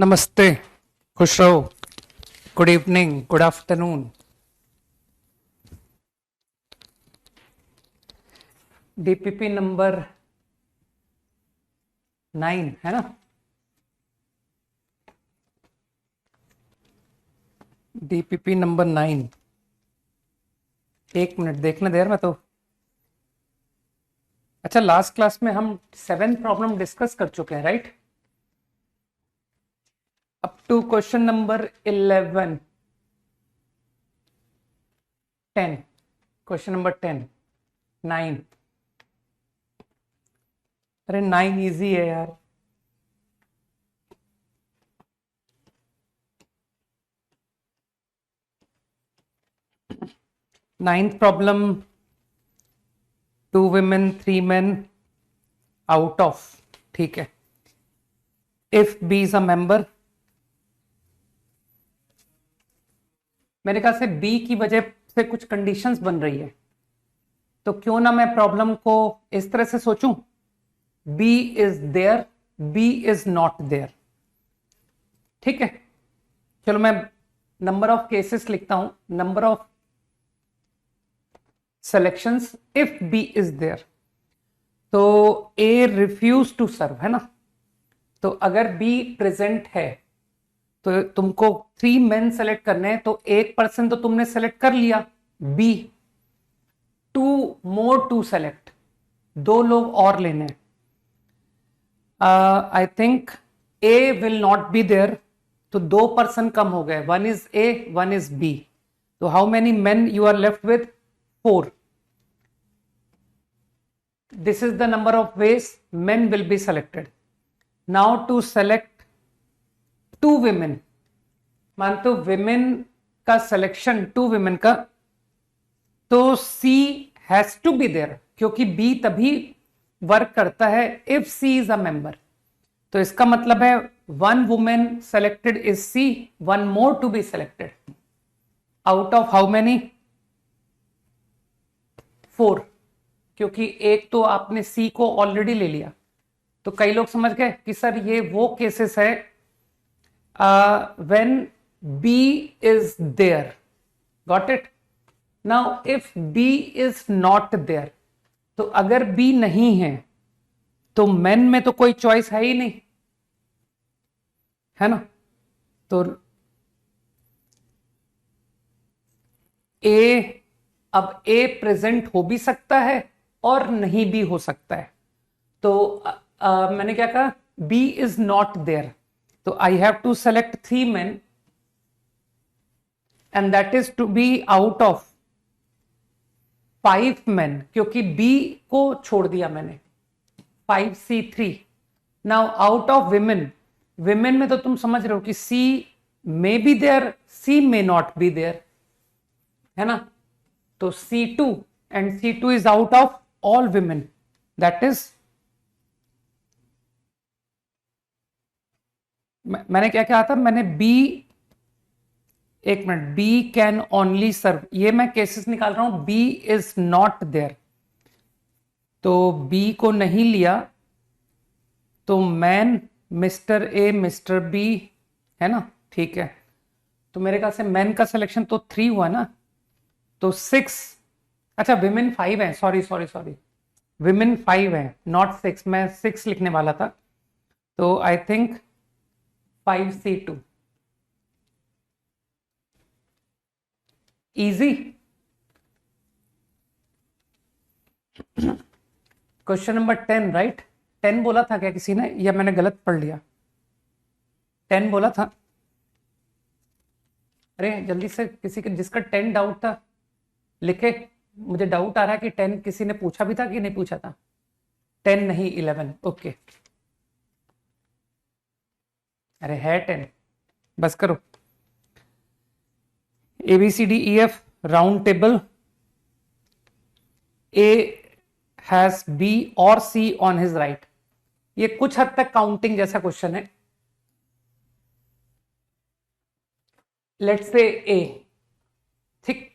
नमस्ते, खुश रहो, good evening, good afternoon. DPP number 9 है ना? DPP number 9। एक मिनट देखने दे यार, मैं तो अच्छा लास्ट क्लास में हम 7 प्रॉब्लम डिस्कस कर चुके हैं, right? Up to question number 11 10 question number 10 9। अरे 9 इजी है यार। Ninth problem, 2 women 3 men out of, ठीक है, if B is a member. मेरे ख्याल से बी की वजह से कुछ कंडीशंस बन रही है, तो क्यों ना मैं प्रॉब्लम को इस तरह से सोचूं, B is there, B is not there. ठीक है, चलो मैं नंबर ऑफ केसेस लिखता हूं, number of selections if B is there. तो ए रिफ्यूज टू सर्व है ना, तो अगर बी प्रेजेंट है तो तुमको 3 मेन सेलेक्ट करने हैं, तो एक पर्सन तो तुमने सेलेक्ट कर लिया बी, 2 मोर टू सेलेक्ट, 2 लोग और लेने हैं। I think A will not be there, तो 2 पर्सन कम हो गए, 1 इज ए 1 इज बी। तो how many men you are left with? 4। This is the number of ways men will be selected. Now to select 2 women, मान तो women का selection 2 women का, तो C has to be there, क्योंकि B तभी work करता है if C is a member। तो इसका मतलब है 1 woman selected is C, 1 more to be selected out of how many? 4, क्योंकि एक तो आपने सी को ऑलरेडी ले लिया। तो कई लोग समझ गए कि सर ये वो केसेस है when B is there, got it. Now if B is not there, तो अगर बी नहीं है तो मेन में तो कोई चॉइस है ही नहीं, है ना? तो ए, अब ए प्रेजेंट हो भी सकता है और नहीं भी हो सकता है। तो मैंने क्या कहा, बी इज नॉट देयर, तो I have to select 3 men and that is to be out of 5 men, क्योंकि बी को छोड़ दिया मैंने, 5C3। Now out of women, women में तो तुम समझ रहे हो कि C may be there, C may not be there, है ना? तो C2, and C2 is out of all women, that is, मैंने क्या कहा था, मैंने B, एक minute, B can only serve, ये मैं केसेस निकाल रहा हूं, B इज नॉट देयर, तो B को नहीं लिया, तो man mister A mister B, है ना? ठीक है, तो मेरे ख्याल से मैन का सिलेक्शन तो 3 हुआ ना, तो 6, अच्छा विमेन 5 है, सॉरी विमेन 5 है, नॉट 6, मैं 6 लिखने वाला था, तो I think 5C2 easy. Question number 10, right? 10 बोला था क्या किसी ने, या मैंने गलत पढ़ लिया? 10 बोला था? अरे जल्दी से किसी के जिसका 10 डाउट था लिखे, मुझे डाउट आ रहा है कि 10 किसी ने पूछा भी था कि नहीं पूछा था। 10 नहीं, 11, ओके। अरे है 10, बस करो। ABCDEF round table, A has B और C ऑन हिज राइट। ये कुछ हद तक काउंटिंग जैसा क्वेश्चन है। लेट्स से A, ठीक,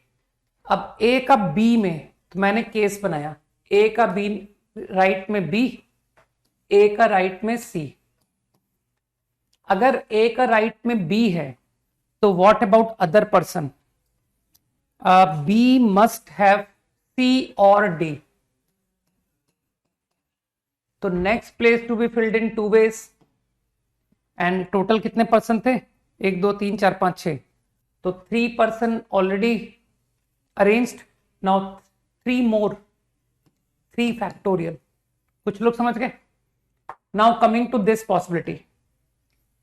अब A का B में, तो मैंने केस बनाया, A का B राइट में B, A का राइट में C। अगर ए का राइट में बी है तो what about other person? B must have C और डी. तो next place to be filled in 2 ways. And total कितने पर्सन थे? 1 2 3 4 5 6. तो 3 person already arranged. Now 3 more, 3 factorial. कुछ लोग समझ गए? Now coming to this possibility,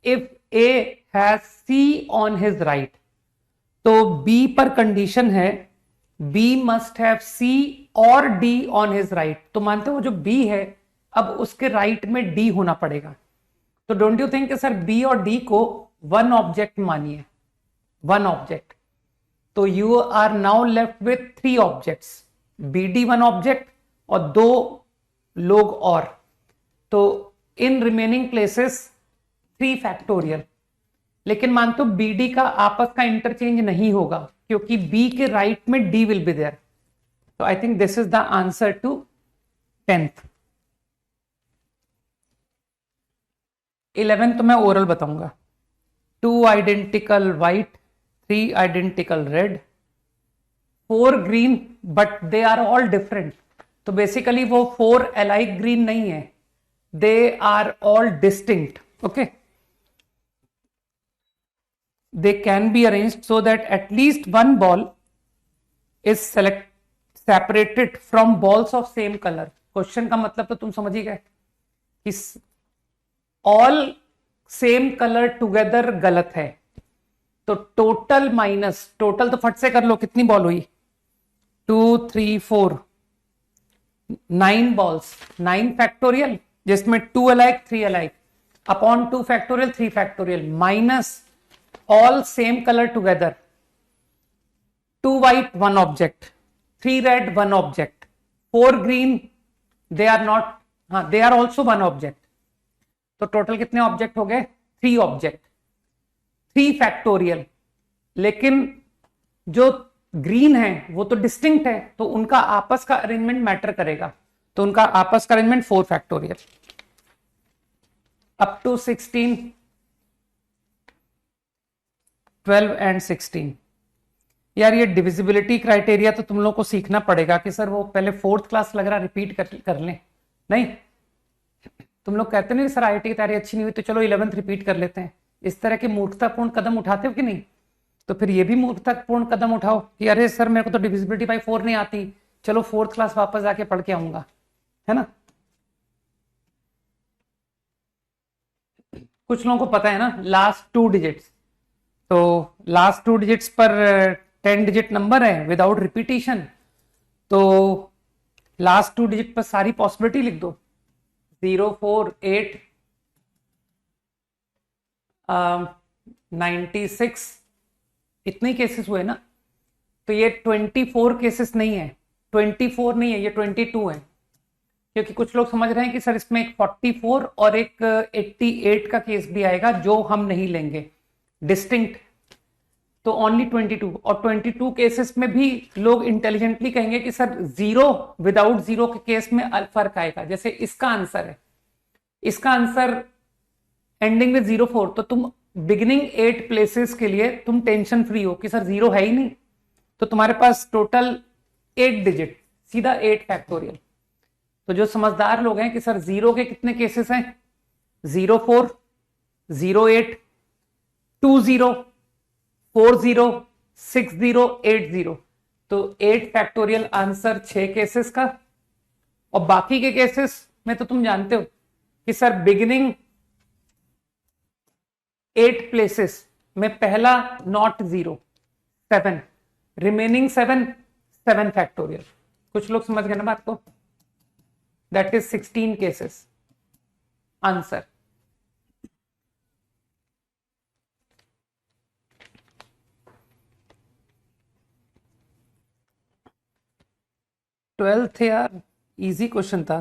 if A has C on his right, तो बी पर कंडीशन है बी मस्ट हैव सी और डी ऑन हिज राइट. तो मानते हो जो बी है अब उसके राइट में डी होना पड़ेगा. तो don't you think sir B और डी को वन ऑब्जेक्ट मानिए, वन ऑब्जेक्ट. तो you are now left with 3 objects, B D one object और 2 लोग और. तो इन रिमेनिंग प्लेसेस 3 फैक्टोरियल. लेकिन मानते हो बी डी का आपस का इंटरचेंज नहीं होगा क्योंकि बी के राइट में डी विल बी देयर. तो I think this is the answer to 10th. 11th तो मैं ओरल बताऊंगा. 2 identical white, 3 identical red, 4 green, but they are all different. तो बेसिकली वो 4 अलाइक ग्रीन नहीं है, they are all distinct. Okay, they can be arranged so that at least one ball is separated from balls of same color. Question का मतलब तो तुम समझ ही गए कि all same color together गलत है. तो टोटल माइनस टोटल तो फट से कर लो, कितनी बॉल हुई? 2 3 4 9 बॉल्स, 9 फैक्टोरियल जिसमें 2 alike 3 alike upon 2 factorial 3 factorial minus all same color together, 2 white 1 object, 3 red 1 object, 4 green, they are not, they are also 1 object. तो टोटल कितने ऑब्जेक्ट हो गए? 3 ऑब्जेक्ट, 3 फैक्टोरियल. लेकिन जो ग्रीन है वो तो डिस्टिंक्ट है, तो उनका आपस का अरेंजमेंट मैटर करेगा. तो उनका आपस का arrangement 4 factorial up to 16, 12 and 16. यार ये डिविजिबिलिटी क्राइटेरिया तो तुम लोग को सीखना पड़ेगा कि सर वो पहले 4th क्लास लग रहा रिपीट कर लें. नहीं, तुम लोग कहते नहीं सर आईआईटी की तैयारी अच्छी नहीं हुई तो चलो 11th रिपीट कर लेते हैं. इस तरह के मूर्खतापूर्ण कदम उठाते हो कि नहीं? तो फिर ये भी मूर्खतापूर्ण कदम उठाओ कि अरे सर मेरे को तो डिविजिबिलिटी बाय 4 नहीं आती, चलो 4th क्लास वापस जाके पढ़ के आऊंगा, है ना. कुछ लोगों को पता है ना लास्ट 2 डिजिट्स, तो लास्ट 2 डिजिट्स पर 10 डिजिट नंबर है विदाउट रिपीटिशन. तो लास्ट 2 डिजिट पर सारी पॉसिबिलिटी लिख दो, 0 4 8 96, इतने केसेस हुए ना. तो ये 24 केसेस नहीं है, 24 नहीं है, ये 22 है. क्योंकि कुछ लोग समझ रहे हैं कि सर इसमें एक 44 और एक 88 का केस भी आएगा जो हम नहीं लेंगे, डिस्टिंक्ट. तो ओनली 22. और 22 केसेस में भी लोग इंटेलिजेंटली कहेंगे कि सर 0 विदाउट 0 के केस में फर्क आएगा. जैसे इसका आंसर है, इसका आंसर एंडिंग विद 04, तो तुम बिगिनिंग 8 प्लेसेस के लिए तुम टेंशन फ्री हो कि सर 0 है ही नहीं, तो तुम्हारे पास टोटल 8 डिजिट, सीधा 8 फैक्टोरियल. तो जो समझदार लोग हैं कि सर 0 के कितने केसेस हैं? 04, 08, 20, 40, 60, 80. तो 8 फैक्टोरियल आंसर 6 केसेस का. और बाकी के केसेस में तो तुम जानते हो कि सर बिगिनिंग 8 प्लेसेस में पहला नॉट 0, 7, रिमेनिंग 7 फैक्टोरियल. कुछ लोग समझ गए ना बात को? That is 16 cases answer. Twelfth यार इजी क्वेश्चन था.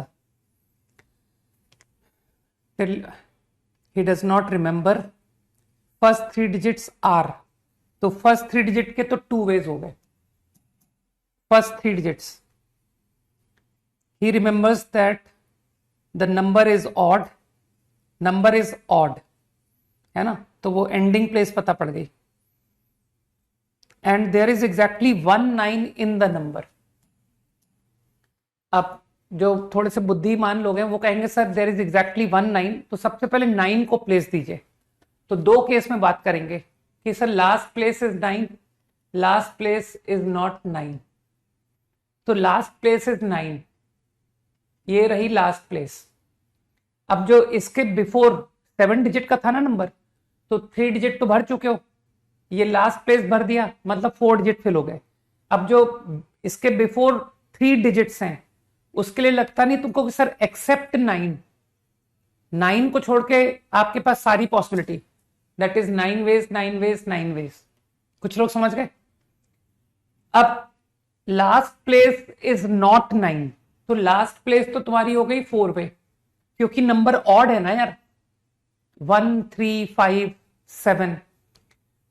He does not remember first 3 digits are. तो फर्स्ट 3 डिजिट के तो 2 वेज हो गए. First 3 digits he remembers that the number is odd, है ना, तो वो एंडिंग प्लेस पता पड़ गई। And there is exactly 19 in the number. अब जो थोड़े से बुद्धिमान लोग हैं वो कहेंगे सर देयर इज एग्जैक्टली 19, तो सबसे पहले 9 को प्लेस दीजिए। तो दो केस में बात करेंगे कि sir last place is 9, last place is not 9। तो लास्ट प्लेस इज 9, ये रही लास्ट प्लेस। अब जो इसके बिफोर 7 डिजिट का था ना नंबर, तो 3 डिजिट तो भर चुके हो, ये लास्ट प्लेस भर दिया, मतलब 4 डिजिट फिल हो गए। अब जो इसके बिफोर 3 डिजिट्स हैं उसके लिए लगता नहीं तुमको कि सर एक्सेप्ट 9, 9 को छोड़ के आपके पास सारी possibility, that is 9 ways 9 ways 9 ways. कुछ लोग समझ गए। अब लास्ट प्लेस इज नॉट 9, तो लास्ट प्लेस तो तुम्हारी हो गई 4 वे, क्योंकि नंबर ऑड है ना यार, 1 3 5 7।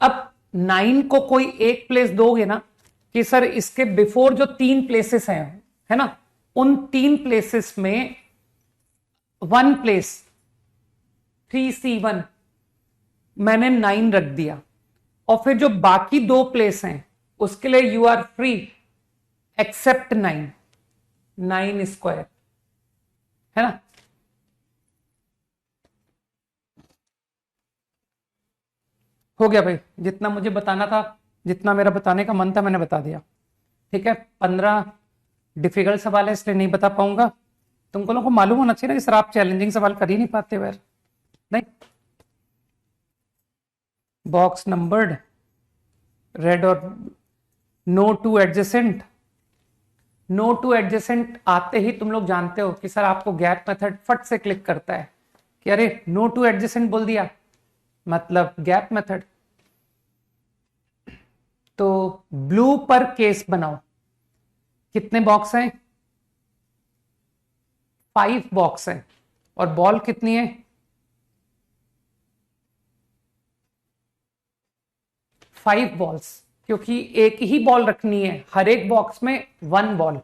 अब 9 को कोई एक प्लेस दोगे ना कि सर इसके बिफोर जो 3 प्लेसेस हैं, है ना, उन 3 प्लेसेस में 1 प्लेस 3C1 मैंने 9 रख दिया, और फिर जो बाकी 2 प्लेस हैं उसके लिए you are free except 9, 9 square, है ना। हो गया भाई, जितना मुझे बताना था, जितना मेरा बताने का मन था मैंने बता दिया। ठीक है, 15 डिफिकल्ट सवाल है इसलिए नहीं बता पाऊंगा। तुमको लोगों को मालूम होना चाहिए ना कि सर आप चैलेंजिंग सवाल कर ही नहीं पाते यार। नहीं, बॉक्स नंबर्ड, रेड और no two adjacent. No two adjacent आते ही तुम लोग जानते हो कि सर आपको गैप मेथड फट से क्लिक करता है कि अरे नो टू एडजेसेंट बोल दिया मतलब गैप मेथड। तो ब्लू पर केस बनाओ। कितने बॉक्स हैं? 5 बॉक्स हैं, और बॉल कितनी है? 5 बॉल्स, क्योंकि एक ही बॉल रखनी है, हर एक बॉक्स में 1 ball.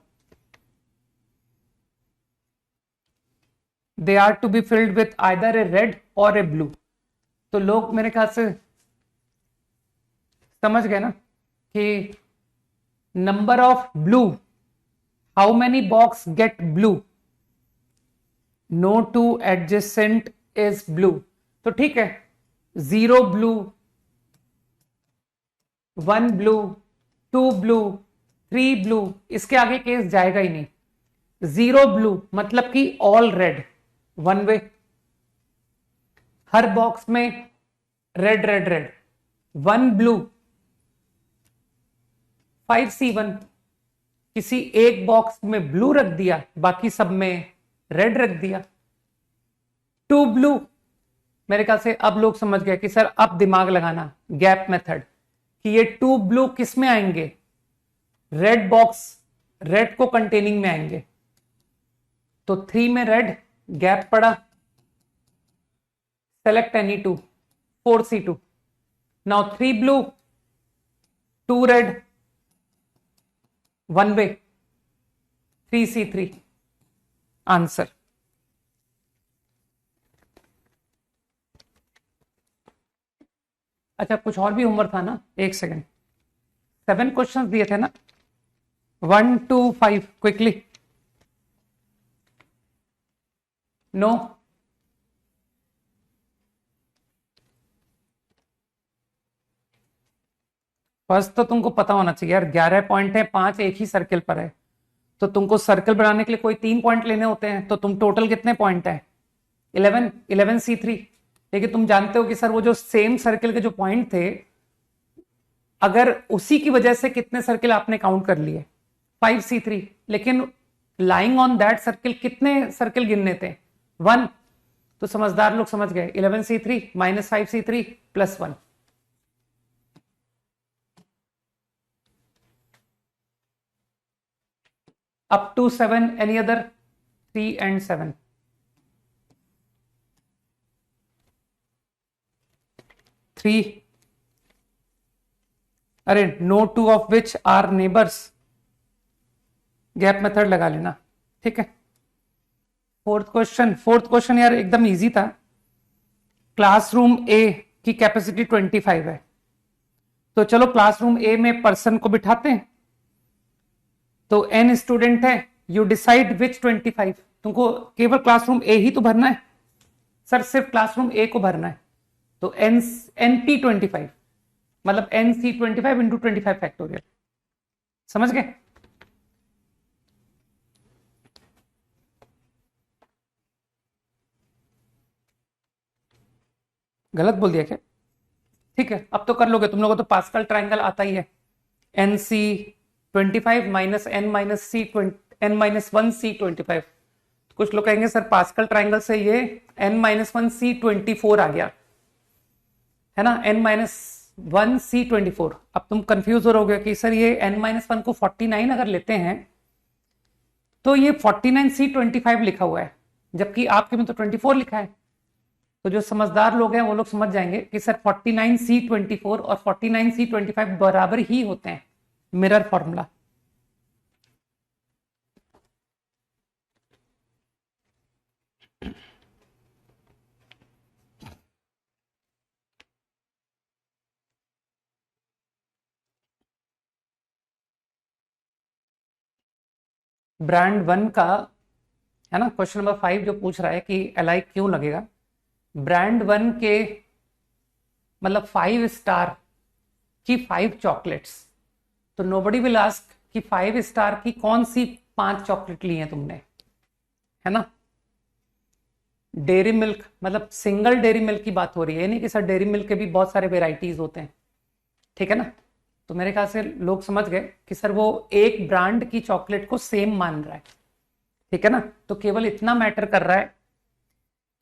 They are to be filled with either a red or a blue. तो लोग मेरे ख्याल से समझ गए ना कि number of blue, how many box get blue, no two adjacent is blue. तो ठीक है, 0 ब्लू, 1 ब्लू, 2 ब्लू, 3 ब्लू, इसके आगे केस जाएगा ही नहीं। 0 ब्लू मतलब कि ऑल रेड, 1 वे, हर बॉक्स में red red red. 1 blue 5C1, किसी एक बॉक्स में ब्लू रख दिया, बाकी सब में रेड रख दिया। 2 ब्लू, मेरे ख्याल से अब लोग समझ गए कि सर अब दिमाग लगाना गैप मेथड, कि ये 2 ब्लू किस में आएंगे? रेड बॉक्स, रेड को कंटेनिंग में आएंगे। तो 3 में रेड, गैप पड़ा, select any 2, 4C2। Now 3 blue, 2 red, 1 वे, 3C3 आंसर। अच्छा, कुछ और भी होमवर्क था ना, एक सेकेंड। 7 क्वेश्चंस दिए थे ना, 1 2 5 क्विकली। नो, फर्स्ट तो तुमको पता होना चाहिए यार, 11 पॉइंट है, 5 एक ही सर्किल पर है, तो तुमको सर्कल बनाने के लिए कोई 3 पॉइंट लेने होते हैं, तो तुम टोटल कितने पॉइंट है? 11, 11C3। लेकिन तुम जानते हो कि सर वो जो सेम सर्किल के जो पॉइंट थे, अगर उसी की वजह से कितने सर्किल आपने काउंट कर लिए? 5C3। लेकिन लाइंग ऑन दैट सर्किल कितने सर्किल गिनने थे? 1। तो समझदार लोग समझ गए, 11C3 minus 5C3 plus 1। up to 7, any other? 3 and 7. 3, अरे no 2 of which are neighbors, gap method लगा लेना। ठीक है, फोर्थ क्वेश्चन यार एकदम इजी था। क्लासरूम ए की कैपेसिटी 25 है। तो चलो क्लासरूम ए में पर्सन को बिठाते हैं, तो n स्टूडेंट है, यू डिसाइड विच 25। तुमको केवल क्लासरूम ए ही तो भरना है सर, सिर्फ क्लासरूम ए को भरना है। तो NP 25 मतलब NC 25 इंटू 25 फैक्टोरियल, समझ गए? गलत बोल दिया क्या? ठीक है, अब तो कर लोगे तुम लोगों को, तो पास्कल ट्राइंगल आता ही है। NC 25 minus N minus C N minus 1C 25। कुछ लोग कहेंगे सर पास्कल ट्राइंगल से ये N माइनस 1C 24 आ गया है ना, N माइनस 1C 24। अब तुम कंफ्यूज हो रहोगे कि सर ये N माइनस 1 को 49 अगर लेते हैं तो ये 49C 25 लिखा हुआ है, जबकि आपके में तो 24 लिखा है। तो जो समझदार लोग हैं वो लोग समझ जाएंगे कि सर 49C 24 और 49C 25 बराबर ही होते हैं, मिरर फॉर्मूला। ब्रांड 1 का है ना, क्वेश्चन नंबर 5 जो पूछ रहा है कि एलआई क्यों लगेगा। ब्रांड 1 के मतलब 5 स्टार की 5 चॉकलेट्स, तो नोबडी विल आस्क कि 5 स्टार की कौन सी 5 चॉकलेट ली हैं तुमने, है ना। डेयरी मिल्क मतलब सिंगल डेयरी मिल्क की बात हो रही है, नहीं कि सर डेयरी मिल्क के भी बहुत सारे वेराइटीज होते हैं, ठीक है ना। तो मेरे ख्याल से लोग समझ गए कि सर वो एक ब्रांड की चॉकलेट को सेम मान रहा है, ठीक है ना। तो केवल इतना मैटर कर रहा है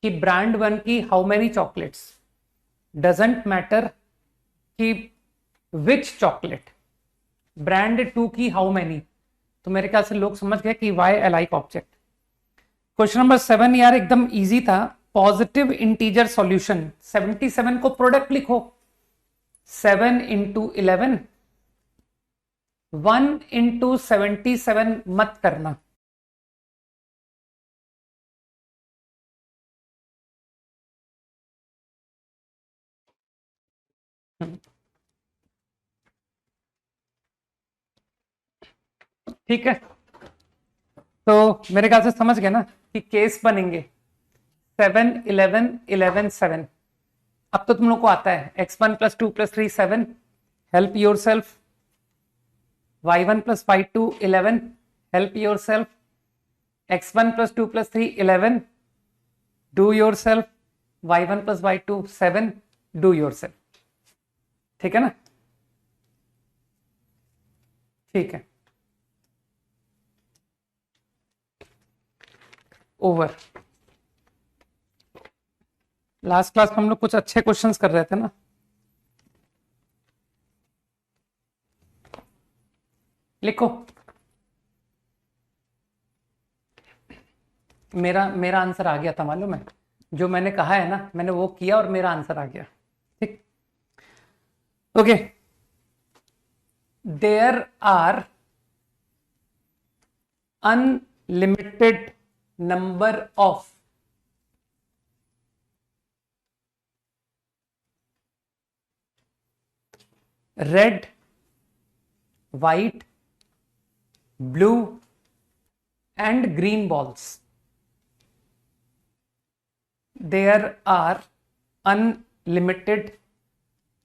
कि ब्रांड 1 की how many chocolates, doesn't matter कि विच चॉकलेट। ब्रांड 2 की हाउ मेनी, तो मेरे ख्याल से लोग समझ गए कि why alike object. Question number 7 यार एकदम इजी था। पॉजिटिव इंटीजर सॉल्यूशन 77 को प्रोडक्ट लिखो, 7 इंटू 11, 1 इंटू 77 मत करना। ठीक है, तो मेरे ख्याल से समझ गए ना कि केस बनेंगे 7 11 11 7। अब तो तुम लोग को आता है x1 plus 2 plus 3 7, help your self. y1 plus y2 11, help your self. x1 plus 2 plus 3 11, do your self. y1 plus y2 7, do your self. ठीक है ना, ठीक है, ओवर। लास्ट क्लास में हम लोग कुछ अच्छे क्वेश्चंस कर रहे थे ना। लिखो, मेरा मेरा आंसर आ गया था, मालूम है, जो मैंने कहा है ना मैंने वो किया और मेरा आंसर आ गया। ठीक, okay. There are unlimited number of red, white, blue and green balls. There are unlimited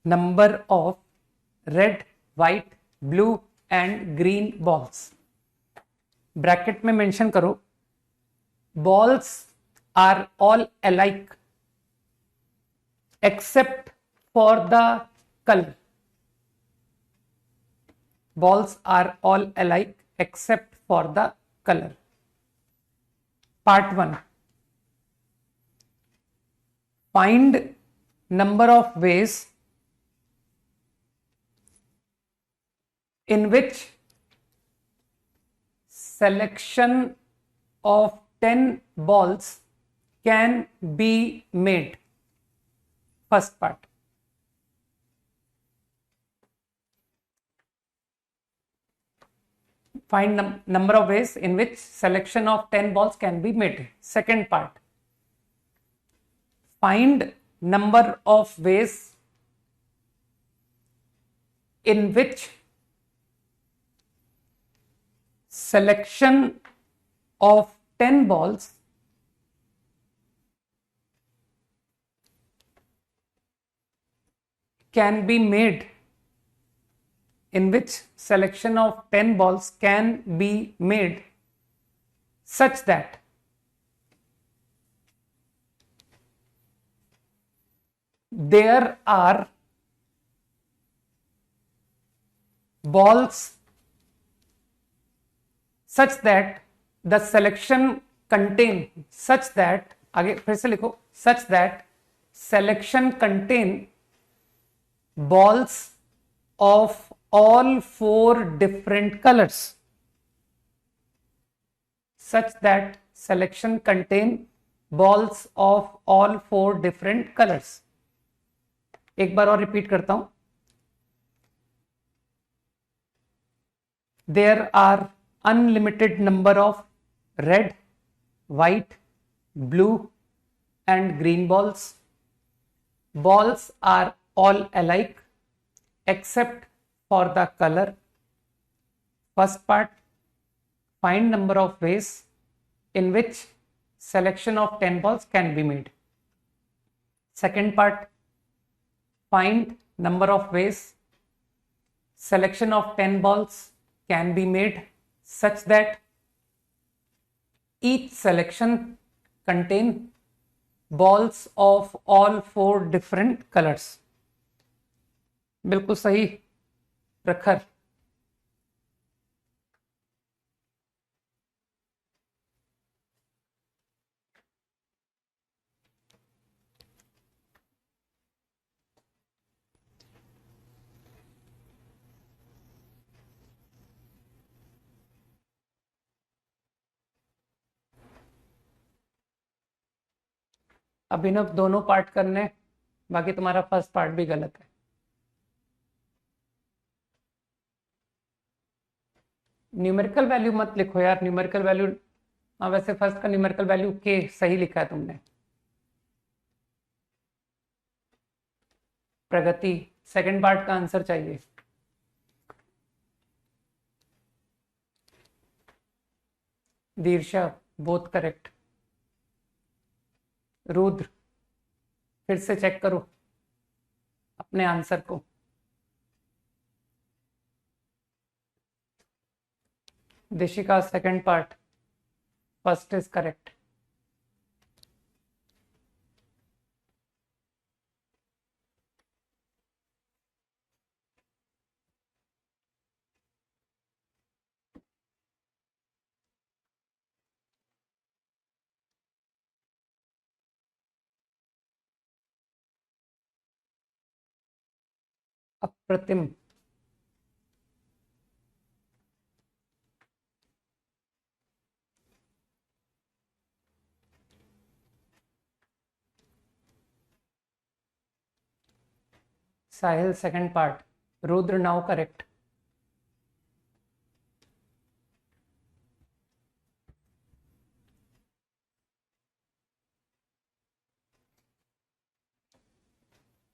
number of red, white, blue and green balls. Bracket में मेंशन करो, balls are all alike except for the color. Balls are all alike except for the color. Part 1. Find number of ways in which selection of 10 balls can be made. First part. Find number of ways in which selection of 10 balls can be made. Second part. Find number of ways in which selection of 10 balls can be made, in which selection of 10 balls can be made such that there are balls such that the selection contain, such that, आगे फिर से लिखो, such that selection contain balls of all 4 different colors, such that selection contain balls of all 4 different colors. एक बार और repeat करता हूं. There are unlimited number of red, white, blue and green balls. Balls are all alike except for the color. First part, find number of ways in which selection of 10 balls can be made. Second part, find number of ways selection of 10 balls can be made such that each selection contain balls of all 4 different colors. बिल्कुल सही प्रखर. अभिनव दोनों part करने, बाकी तुम्हारा first part भी गलत है. न्यूमेरिकल वैल्यू मत लिखो यार, न्यूमेरिकल वैल्यू, हाँ वैसे फर्स्ट का न्यूमेरिकल वैल्यू के सही लिखा है तुमने. प्रगति, सेकंड पार्ट का आंसर चाहिए. दीर्षा, बोथ करेक्ट. रुद्र, फिर से चेक करो अपने आंसर को. Dishika, second part, first is correct. अप्रतिम. Sahil, second part. Rudra, now correct.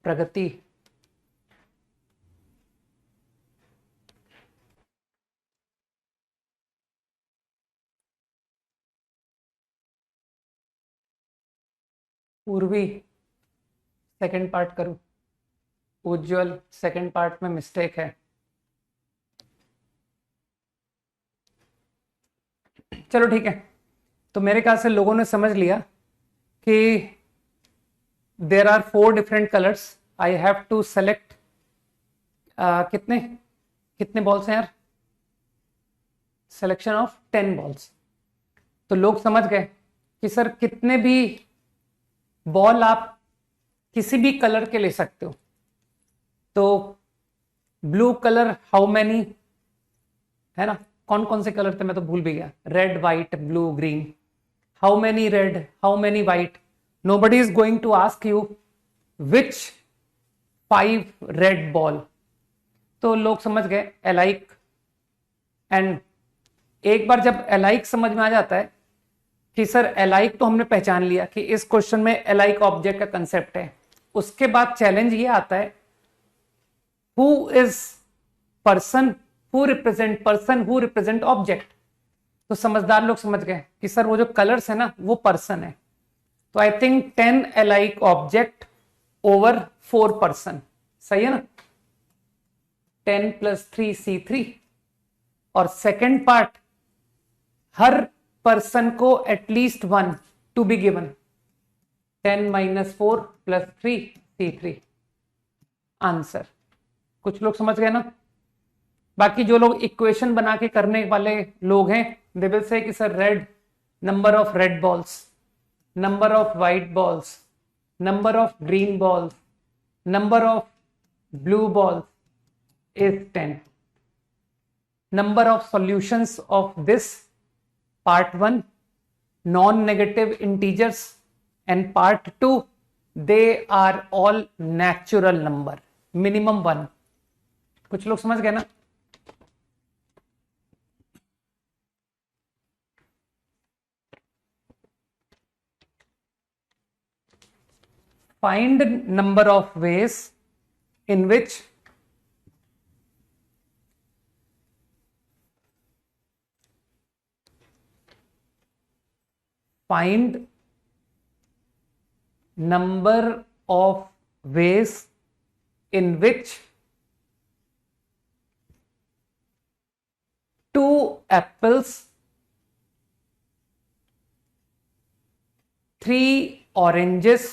Pragati, Purvi, second part करो. उज्जवल, सेकंड पार्ट में मिस्टेक है. चलो ठीक है, तो मेरे ख्याल से लोगों ने समझ लिया कि there are 4 different colours. I have to select कितने कितने बॉल्स हैं यार? Selection of 10 balls. तो लोग समझ गए कि सर कितने भी बॉल आप किसी भी कलर के ले सकते हो. तो ब्लू कलर हाउ मैनी है ना, कौन कौन से कलर थे मैं तो भूल भी गया. Red, white, blue, green. How many red, how many white. Nobody is going to ask you which 5 red ball. तो लोग समझ गए अलाइक. एंड एक बार जब अलाइक समझ में आ जाता है कि सर अलाइक तो हमने पहचान लिया कि इस क्वेश्चन में अलाइक ऑब्जेक्ट का कंसेप्ट है, उसके बाद चैलेंज ये आता है who is person who represent object. तो समझदार लोग समझ गए कि सर वो जो कलर्स है ना वो पर्सन है। तो I think 10 alike object over 4 person, सही है ना। 10 + 3 C3। और सेकेंड पार्ट, हर पर्सन को at least 1 to be given. 10 - 4 + 3 C3 answer. कुछ लोग समझ गए ना। बाकी जो लोग इक्वेशन बना के करने वाले लोग हैं, दे विल से कि sir red, number of red balls, number of white balls, number of green balls, number of blue balls is 10. Number of solutions of this part 1 non-negative integers, and part 2 they are all natural number, minimum 1. कुछ लोग समझ गए ना। Find number of ways in which find number of ways in which 2 apples, 3 oranges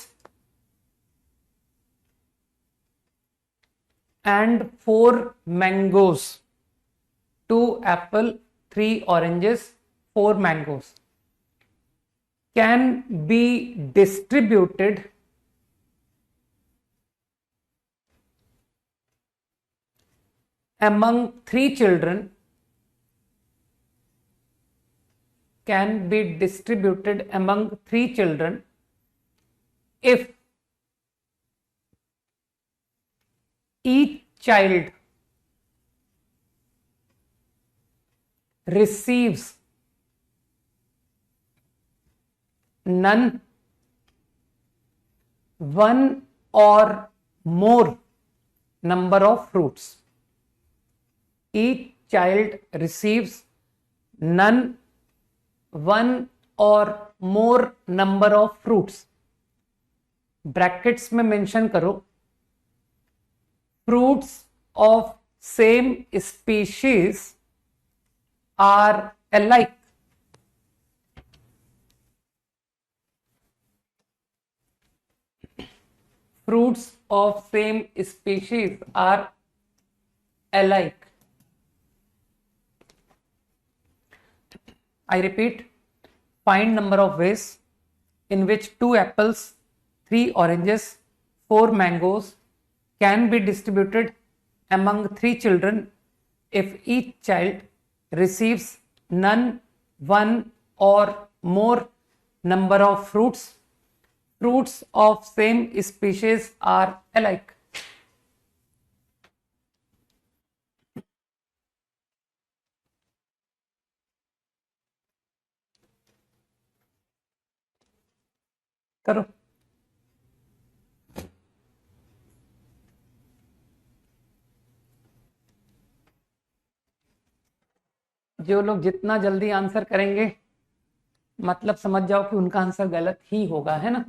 and 4 mangoes, 2 apple, 3 oranges, 4 mangoes can be distributed among 3 children, can be distributed among 3 children if each child receives none, 1 or more number of fruits. Each child receives none, 1 or more number of fruits. Brackets में mention करो fruits of same species are alike. Fruits of same species are alike. I repeat, find number of ways in which 2 apples, 3 oranges, 4 mangoes can be distributed among 3 children if each child receives none, 1 or more number of fruits. Fruits of same species are alike. करो। जो लोग जितना जल्दी answer करेंगे मतलब समझ जाओ कि उनका आंसर गलत ही होगा, है ना।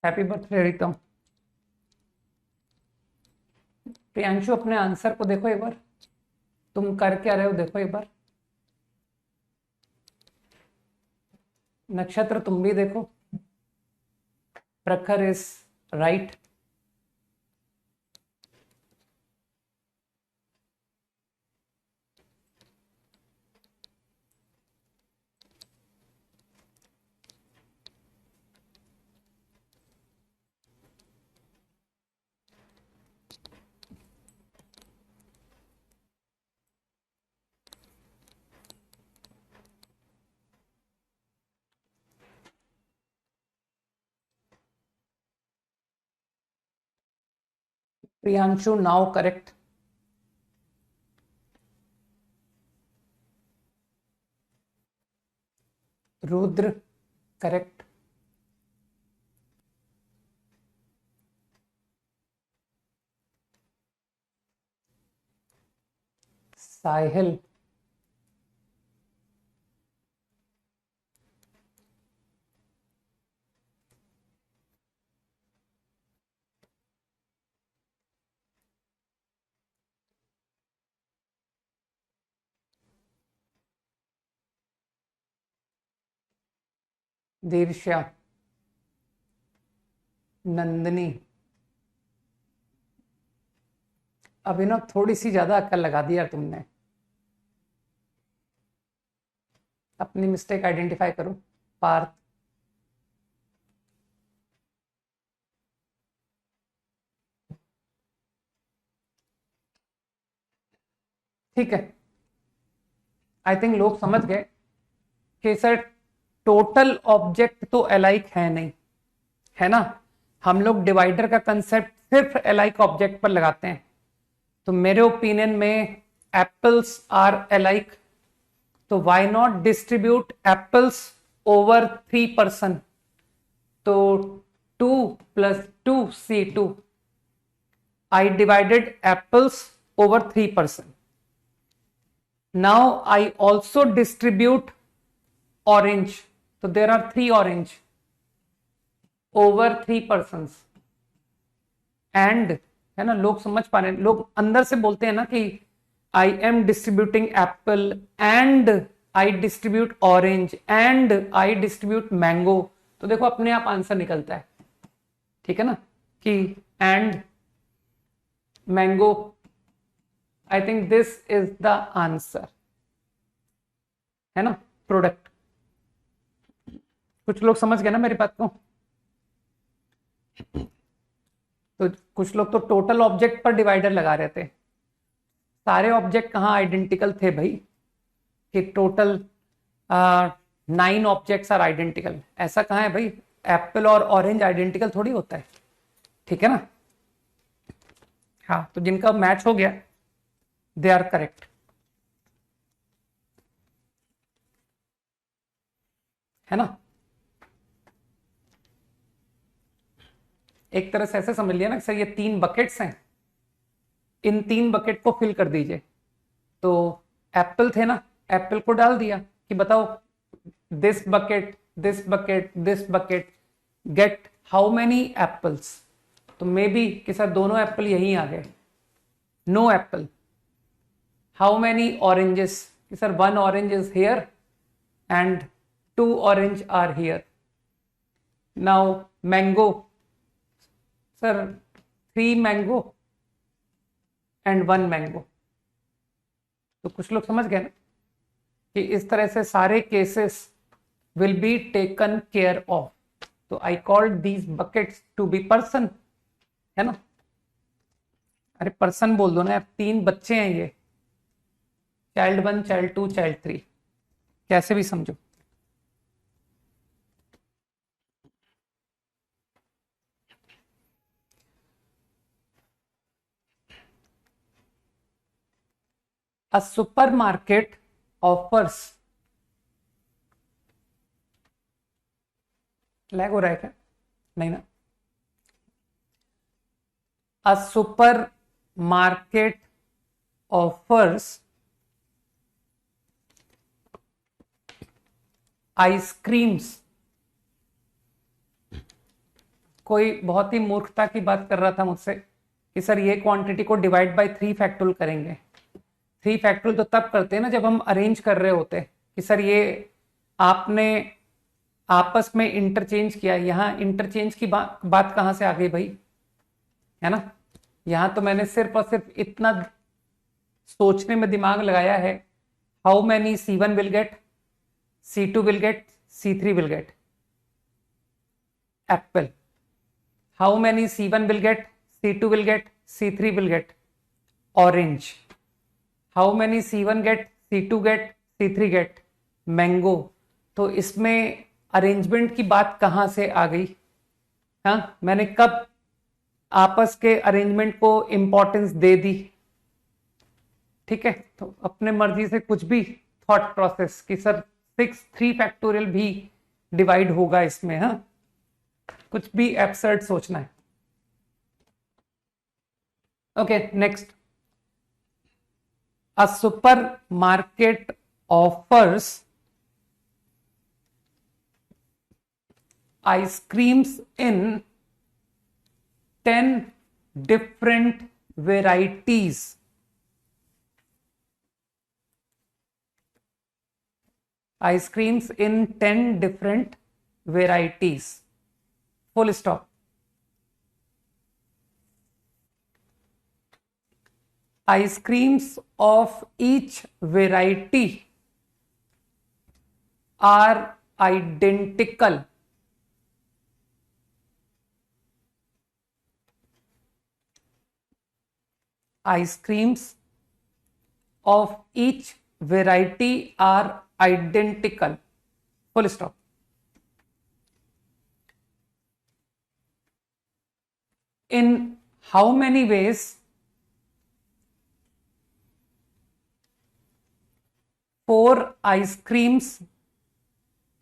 Happy birthday Ritam. प्रियांशु अपने आंसर को देखो एक बार, तुम कर क्या रहे हो देखो एक बार। नक्षत्र तुम भी देखो। Prakhar is right. Priyanshu now correct. Rudra correct. Sahil Dirsha Nandini Abhinav थोड़ी सी ज्यादा अक्ल लगा दी यार तुमने. अपनी मिस्टेक आइडेंटिफाई करो. पार्थ ठीक है. आई थिंक लोग समझ गए कि सर टोटल ऑब्जेक्ट तो अलाइक है नहीं, है ना. हम लोग डिवाइडर का कंसेप्ट सिर्फ अलाइक ऑब्जेक्ट पर लगाते हैं. तो मेरे ओपिनियन में एप्पल्स आर अलाइक, तो why not distribute apples over 3 person. तो 2 + 2 C2. I divided apples over 3 person. Now I also distribute orange. So there are 3 orange over 3 persons. And है ना, लोग समझ पा रहे हैं. लोग अंदर से बोलते हैं ना कि I am distributing apple and I distribute orange and I distribute mango. तो देखो अपने आप आंसर निकलता है. ठीक है ना, कि and mango. I think this is the answer. है ना, प्रोडक्ट. कुछ लोग समझ गए ना मेरी बात को. तो कुछ लोग तो टोटल ऑब्जेक्ट पर डिवाइडर लगा रहे थे. सारे ऑब्जेक्ट कहाँ आइडेंटिकल थे भाई, कि टोटल 9 ऑब्जेक्ट्स आर आइडेंटिकल. ऐसा कहाँ है भाई, एप्पल और ऑरेंज आइडेंटिकल थोड़ी होता है. ठीक है ना. हाँ, तो जिनका मैच हो गया दे आर करेक्ट. है ना. एक तरह से ऐसे समझ लिया ना सर, ये 3 बकेट्स हैं, इन 3 बकेट को फिल कर दीजिए. तो एप्पल थे ना, एप्पल को डाल दिया कि बताओ this bucket this bucket this bucket get how many apples. तो मे बी कि सर दोनों एप्पल यहीं आ गए. No apple. How many oranges, कि sir 1 orange is here and 2 orange are here. Now mango, sir 3 mango and 1 mango. तो कुछ लोग समझ गए ना कि इस तरह से सारे cases will be taken care of. तो I called these buckets to be person. है ना. अरे पर्सन बोल दो ना यार, 3 बच्चे हैं ये, चाइल्ड 1 चाइल्ड 2 चाइल्ड 3, कैसे भी समझो. A supermarket offers, लैग हो रहा है क्या, नहीं ना. A supermarket offers ice creams. कोई बहुत ही मूर्खता की बात कर रहा था मुझसे कि सर ये क्वांटिटी को डिवाइड बाय 3 फैक्टोरियल करेंगे. 3 फैक्टोरियल तो तब करते हैं ना जब हम अरेंज कर रहे होते कि सर ये आपने आपस में इंटरचेंज किया। यहां इंटरचेंज की बात कहां से आ गई भाई, है ना। यहां तो मैंने सिर्फ और सिर्फ इतना सोचने में दिमाग लगाया है, how many C1 will get, C2 will get, C3 will get apple. How many C1 will get, C2 will get, C3 will get orange. How many C1 get, C2 get, C3 get mango. तो इसमें arrangement की बात कहां से आ गई? हाँ, मैंने कब आपस के अरेंजमेंट को इंपॉर्टेंस दे दी? ठीक है, तो अपने मर्जी से कुछ भी थॉट प्रोसेस कि सर 6 3 फैक्टोरियल भी डिवाइड होगा इसमें, हाँ, कुछ भी एब्सर्ड सोचना है। Okay, next. A super market offers ice creams in 10 different varieties. Ice creams in 10 different varieties. Full stop. Ice creams of each variety are identical. Ice creams of each variety are identical. Full stop. In how many ways 4 ice creams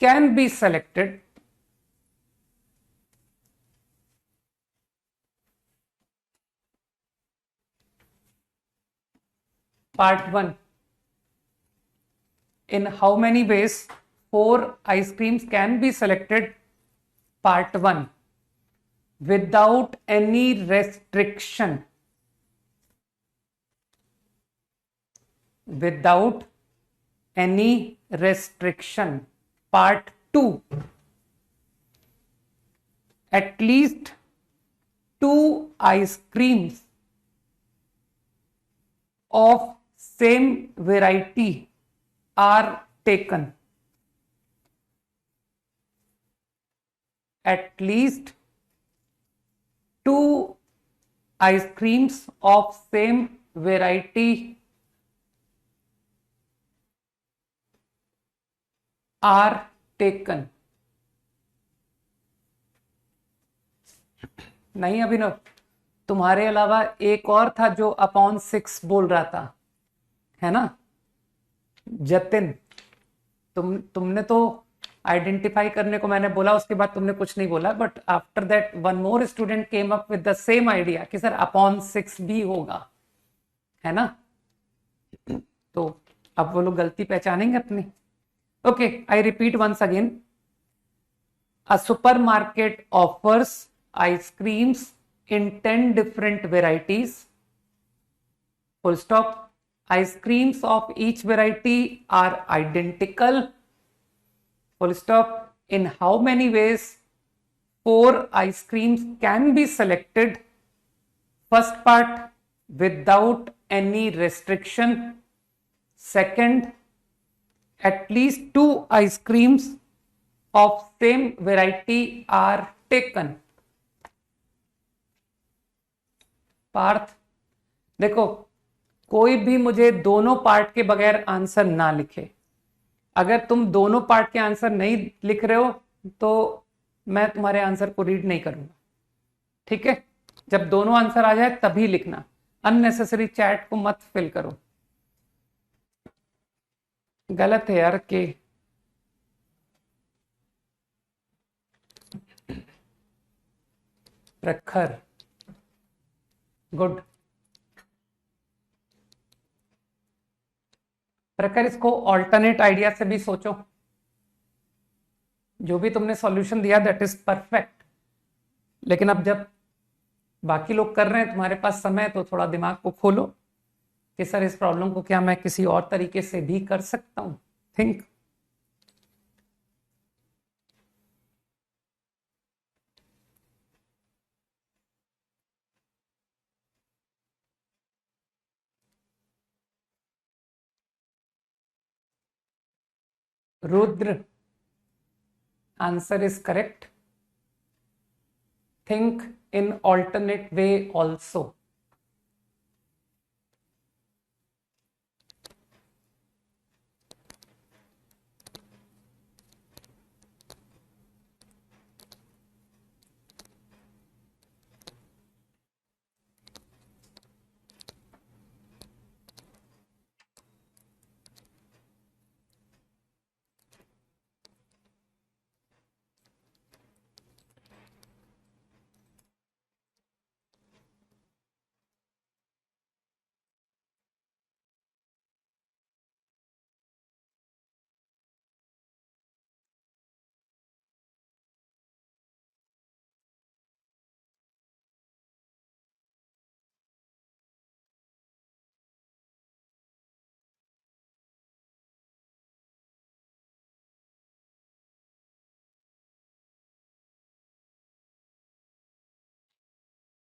can be selected? Part 1. In how many ways 4 ice creams can be selected? Part 1. Without any restriction. Without any restriction. Part 2. At least 2 ice creams of same variety are taken. At least 2 ice creams of same variety are taken. नहीं अभिनव, तुम्हारे अलावा एक और था जो upon 6 बोल रहा था, है ना, जतिन। तुमने तो आइडेंटिफाई करने को मैंने बोला, उसके बाद तुमने कुछ नहीं बोला, but after that one more student came up with the same idea कि सर अपॉन 6 भी होगा, है ना। तो अब वो लोग गलती पहचानेंगे अपनी। Okay, I repeat once again. A supermarket offers ice creams in 10 different varieties. Full stop. Ice creams of each variety are identical. Full stop. In how many ways 4 ice creams can be selected? First part, without any restriction. Second, at least 2 ice creams of same variety are taken. Parth, देखो, कोई भी मुझे दोनों part के बगैर answer ना लिखे। अगर तुम दोनों पार्ट के आंसर नहीं लिख रहे हो तो मैं तुम्हारे आंसर को रीड नहीं करूंगा, ठीक है। जब दोनों आंसर आ जाए तभी लिखना, अननेसेसरी चैट को मत फिल करो। गलत है यार के। प्रखर, गुड। प्रखर, इसको ऑल्टरनेट आइडिया से भी सोचो। जो भी तुमने सॉल्यूशन दिया दैट इज परफेक्ट, लेकिन अब जब बाकी लोग कर रहे हैं, तुम्हारे पास समय है, तो थोड़ा दिमाग को खोलो कि सर इस प्रॉब्लम को क्या मैं किसी और तरीके से भी कर सकता हूं। Think. Rudra, answer is correct. Think in alternate way also.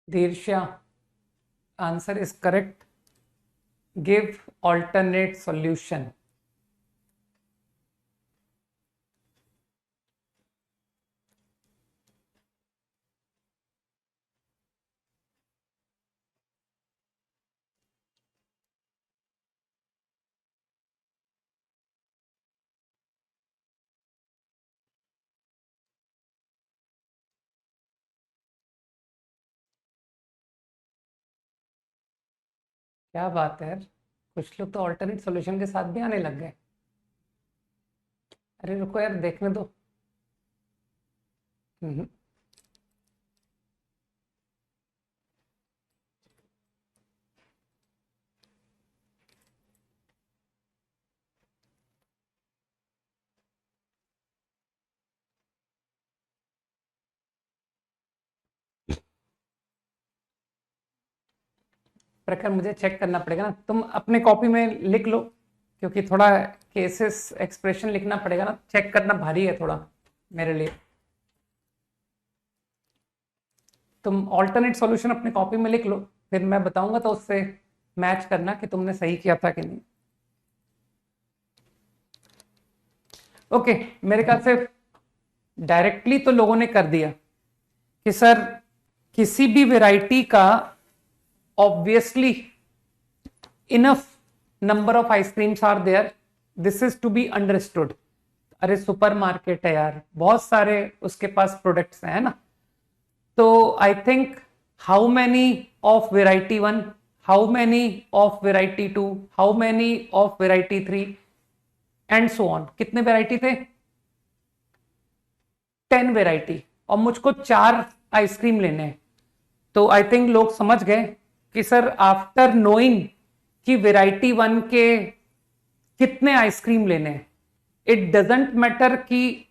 Dirsha, answer is correct. Give alternate solution. क्या बात है यार, कुछ लोग तो ऑल्टरनेट सॉल्यूशन के साथ भी आने लग गए. अरे रुको यार, देखने दो. हम्म. प्रखर, मुझे चेक करना पड़ेगा ना, तुम अपने कॉपी में लिख लो, क्योंकि थोड़ा केसेस एक्सप्रेशन लिखना पड़ेगा ना, चेक करना भारी है थोड़ा मेरे लिए. तुम ऑल्टरनेट सॉल्यूशन अपने कॉपी में लिख लो, फिर मैं बताऊंगा तो उससे मैच करना कि तुमने सही किया था कि नहीं. ओके, मेरे ख्याल से डायरेक्टली तो लोगों ने कर दिया कि सर किसी भी वैरायटी का obviously enough number of ice creams are there, this is to be understood. अरे सुपरमार्केट है यार, बहुत सारे उसके पास प्रोडक्ट्स हैं ना. तो I think how many of variety one, how many of variety two, how many of variety three and so on. कितने वेराइटी थे? 10 वेराइटी, और मुझको 4 आइसक्रीम लेने हैं. तो आई थिंक लोग समझ गए कि सर आफ्टर नोइंग कि वेराइटी वन के कितने आइसक्रीम लेने हैं, इट डजेंट मैटर कि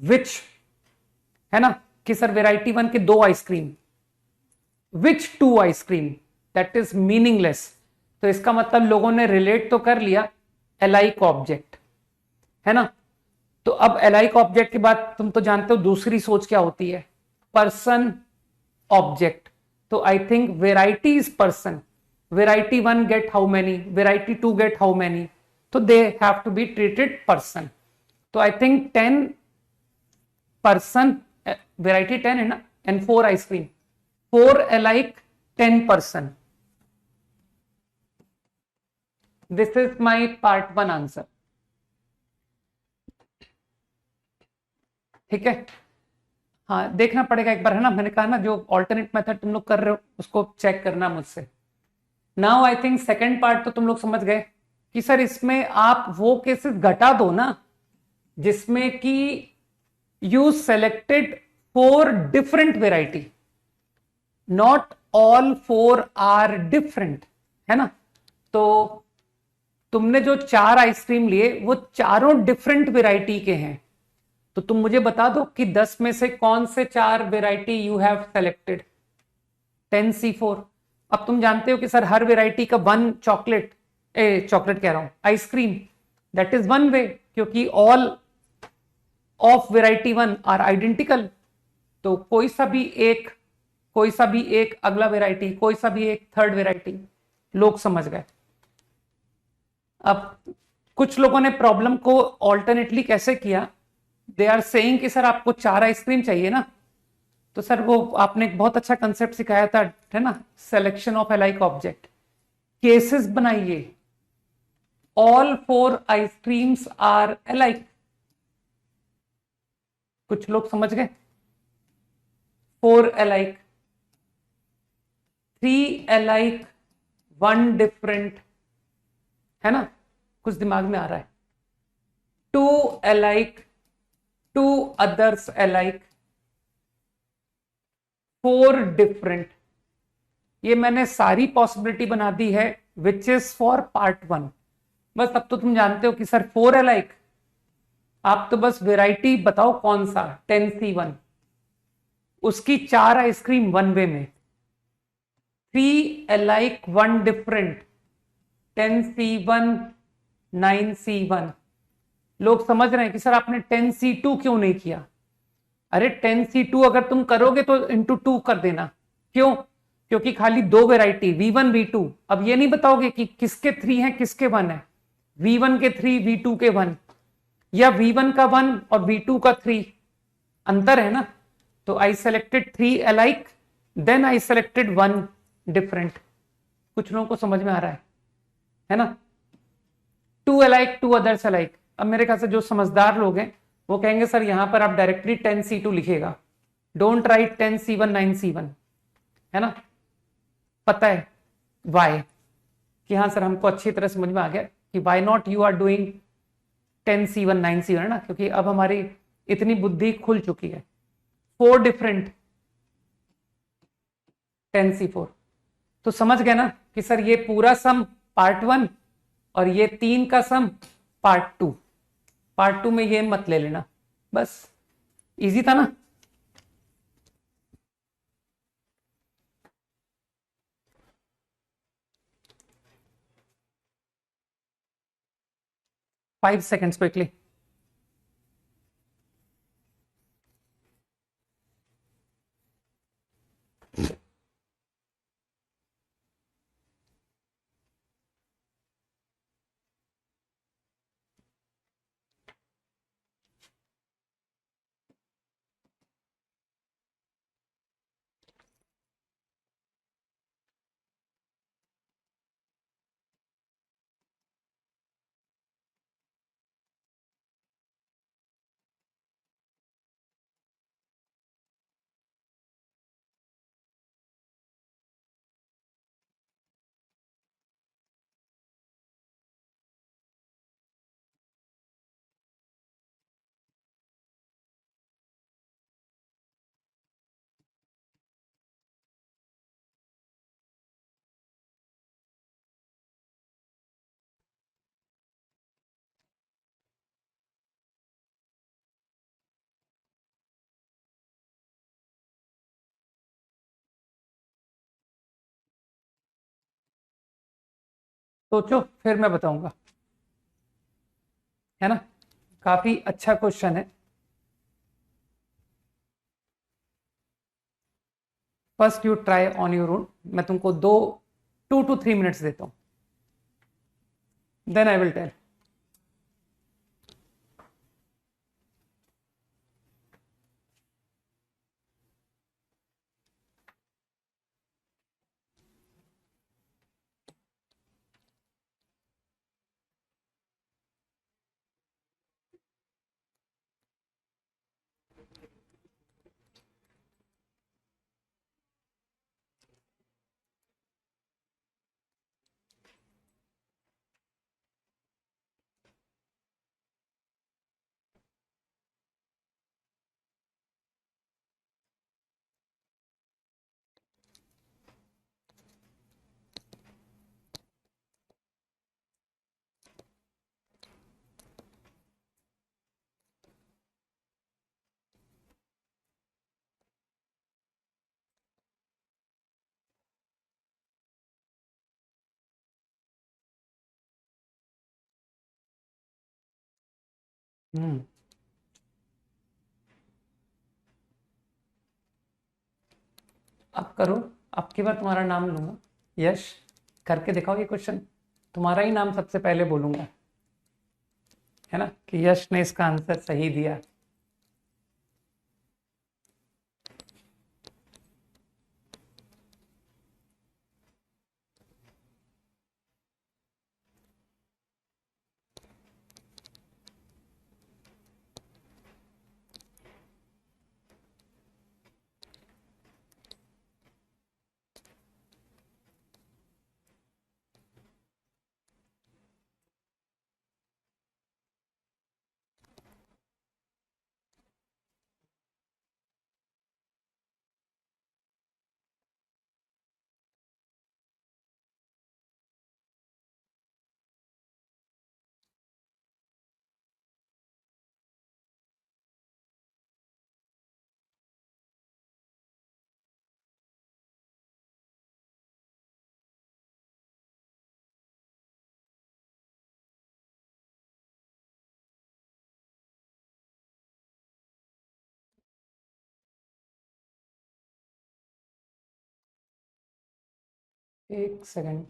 विच, है ना, कि सर वेराइटी वन के 2 ice cream, which 2 ice cream, that is meaningless. तो इसका मतलब लोगों ने रिलेट तो कर लिया एलाइक ऑब्जेक्ट, है ना. तो अब एलाइक ऑब्जेक्ट के बाद तुम तो जानते हो दूसरी सोच क्या होती है, पर्सन ऑब्जेक्ट. तो I think variety is person. Variety one get how many, variety two get how many, तो they have to be treated person. तो आई थिंक 10 पर्सन, वेराइटी 10 है ना, and 4 ice cream, 4 alike, 10 person. This is my part 1 answer. ठीक है. हाँ, देखना पड़ेगा एक बार, है ना. मैंने कहा ना, जो ऑल्टरनेट मेथड तुम लोग कर रहे हो उसको चेक करना मुझसे. Now I think second part तो तुम लोग समझ गए कि सर इसमें आप वो केसेस घटा दो ना जिसमें कि you selected 4 different variety, not all 4 are different, है ना. तो तुमने जो 4 आइसक्रीम लिए वो चारों डिफरेंट वेराइटी के हैं. तो तुम मुझे बता दो कि 10 में से कौन से 4 variety you have selected. 10C4. अब तुम जानते हो कि सर हर वेराइटी का 1 चॉकलेट, चॉकलेट कह रहा हूं, आइसक्रीम, दैट इज 1 वे, क्योंकि all of variety 1 are identical. तो कोई सा भी एक, कोई सा भी एक अगला वेराइटी, कोई सा भी एक थर्ड वेराइटी. लोग समझ गए. अब कुछ लोगों ने प्रॉब्लम को ऑल्टरनेटली कैसे किया, दे आर सेइंग कि सर आपको 4 आइसक्रीम चाहिए ना, तो सर वो आपने एक बहुत अच्छा कंसेप्ट सिखाया था, है ना, selection of alike object. Cases बनाइए, ऑल 4 आइसक्रीम्स आर अलाइक। कुछ लोग समझ गए? 4 अलाइक, 3 अलाइक, 1 डिफरेंट, है ना, कुछ दिमाग में आ रहा है। 2 अलाइक, 2 अदर्स अलाइक, 4 डिफरेंट। ये मैंने सारी पॉसिबिलिटी बना दी है विच इज फॉर पार्ट 1। बस अब तो तुम जानते हो कि सर 4 अलाइक, आप तो बस वेराइटी बताओ कौन सा, 10C1, उसकी 4 आइसक्रीम 1 वे में, 3 अलाइक 1 डिफरेंट, 10C1, 9C1। लोग समझ रहे हैं कि सर आपने 10C2 क्यों नहीं किया? अरे 10C2 अगर तुम करोगे तो इंटू 2 कर देना। क्यों? क्योंकि खाली 2 वेराइटी V1 V2। अब ये नहीं बताओगे कि किसके 3 है किसके 1 है, V1 के 3 V2 के 1, या V1 का 1 और V2 का 3, अंतर है ना। तो I selected 3 alike, then I selected 1 different. कुछ लोगों को समझ में आ रहा है ना। 2 अलाइक, 2 अदर्स अलाइक। अब मेरे ख्याल से जो समझदार लोग हैं वो कहेंगे सर यहां पर आप डायरेक्टली 10C2 लिखेगा, डोंट राइट 10C1 9C1, है ना। पता है वाई, कि हाँ सर हमको अच्छी तरह समझ में आ गया कि why not you are doing 10C1 9C1, है ना, क्योंकि अब हमारी इतनी बुद्धि खुल चुकी है। 4 डिफरेंट, 10C4। तो समझ गए ना कि सर ये पूरा सम पार्ट 1 और ये 3 का सम पार्ट 2। पार्ट 2 में ये मत ले लेना, बस। इजी था ना। Five seconds quickly. सोचो फिर मैं बताऊंगा, है ना। काफी अच्छा क्वेश्चन है। First you try on your own. मैं तुमको 2 to 3 मिनट्स देता हूं, देन आई विल टेल। अब करो, अब की बार तुम्हारा नाम लूंगा। यश, करके दिखाओ ये क्वेश्चन, तुम्हारा ही नाम सबसे पहले बोलूंगा। है ना, कि यश ने इसका आंसर सही दिया। एक सेकंड,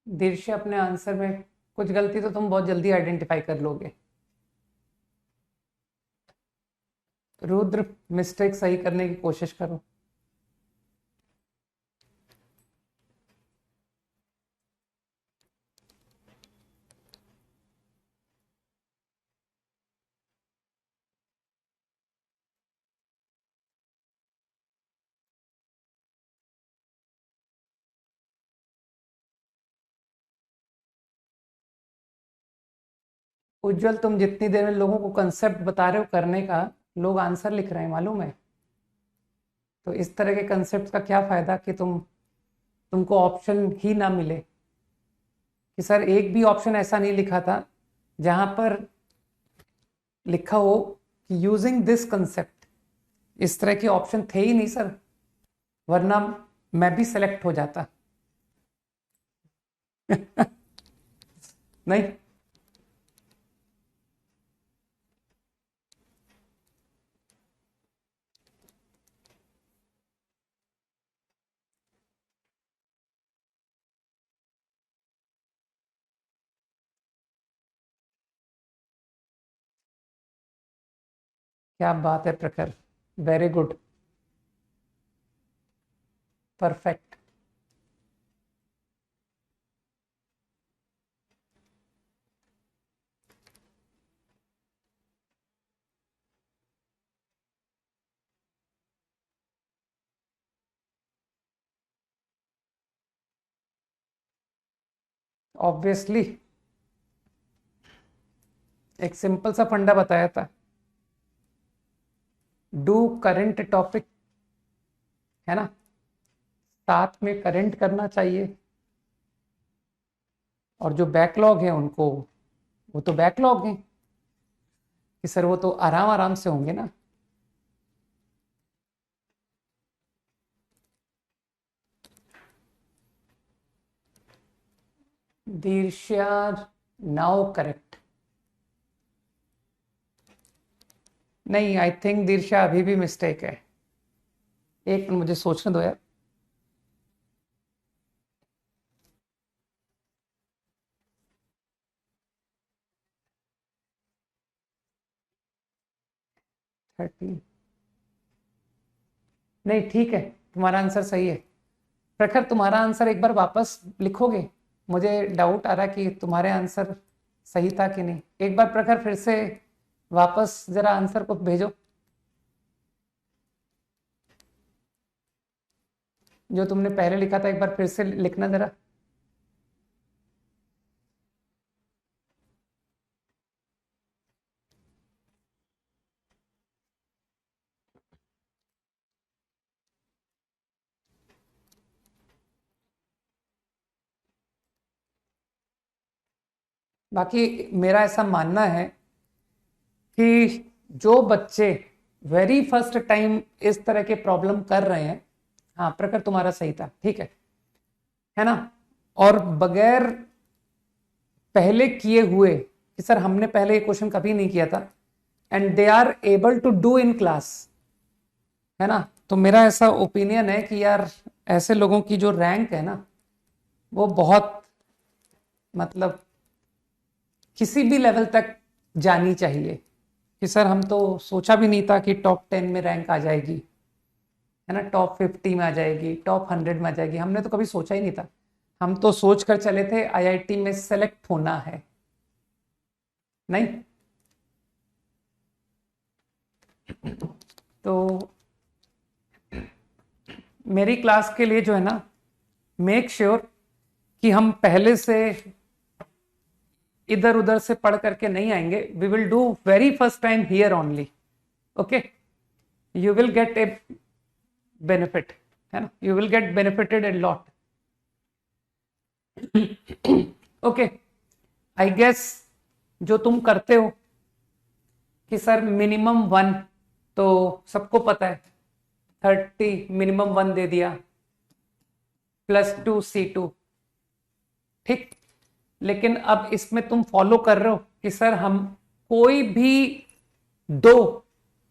दीर्षा अपने आंसर में कुछ गलती तो तुम बहुत जल्दी आइडेंटिफाई कर लोगे। रुद्र, मिस्टेक सही करने की कोशिश करो। उज्जवल, तुम जितनी देर में लोगों को कंसेप्ट बता रहे हो करने का, लोग आंसर लिख रहे हैं, मालूम है। तो इस तरह के कंसेप्ट का क्या फायदा कि तुमको ऑप्शन ही ना मिले, कि सर एक भी ऑप्शन ऐसा नहीं लिखा था जहां पर लिखा हो कि यूजिंग दिस कंसेप्ट। इस तरह के ऑप्शन थे ही नहीं सर, वरना मैं भी सेलेक्ट हो जाता। नहीं, क्या बात है प्रखर, वेरी गुड, परफेक्ट। ऑब्वियसली एक सिंपल सा फंडा बताया था, डू करंट टॉपिक, है ना, साथ में करंट करना चाहिए, और जो बैकलॉग है उनको, वो तो बैकलॉग है कि सर वो तो आराम आराम से होंगे ना। दीर्षा नाउ करेक्ट। नहीं, आई थिंक दीर्षा अभी भी मिस्टेक है। एक मिनट मुझे सोचने दो यार। थर्टी, नहीं ठीक है, तुम्हारा आंसर सही है। प्रखर, तुम्हारा आंसर एक बार वापस लिखोगे? मुझे डाउट आ रहा है कि तुम्हारे आंसर सही था कि नहीं। एक बार प्रखर फिर से वापस जरा आंसर को भेजो, जो तुमने पहले लिखा था, एक बार फिर से लिखना जरा। बाकी मेरा ऐसा मानना है कि जो बच्चे वेरी फर्स्ट टाइम इस तरह के प्रॉब्लम कर रहे हैं, हाँ प्रखर तुम्हारा सही था, ठीक है ना, और बगैर पहले किए हुए कि सर हमने पहले ये क्वेश्चन कभी नहीं किया था, and they are able to do in class, है ना, तो मेरा ऐसा ओपिनियन है कि यार ऐसे लोगों की जो रैंक है ना, वो बहुत, मतलब किसी भी लेवल तक जानी चाहिए कि सर हम तो सोचा भी नहीं था कि टॉप 10 में रैंक आ जाएगी, है ना, टॉप 50 में आ जाएगी, टॉप 100 में आ जाएगी, हमने तो कभी सोचा ही नहीं था। हम तो सोच कर चले थे आईआईटी में सेलेक्ट होना है, नहीं। तो मेरी क्लास के लिए जो है ना, मेक श्योर कि हम पहले से इधर उधर से पढ़ करके नहीं आएंगे। We will do very first time here only, okay. You will get a benefit, है ना, you will get benefited a lot. Okay, I guess जो तुम करते हो कि सर मिनिमम 1, तो सबको पता है 30 मिनिमम 1 दे दिया, +2 C2, ठीक। लेकिन अब इसमें तुम फॉलो कर रहे हो कि सर हम कोई भी 2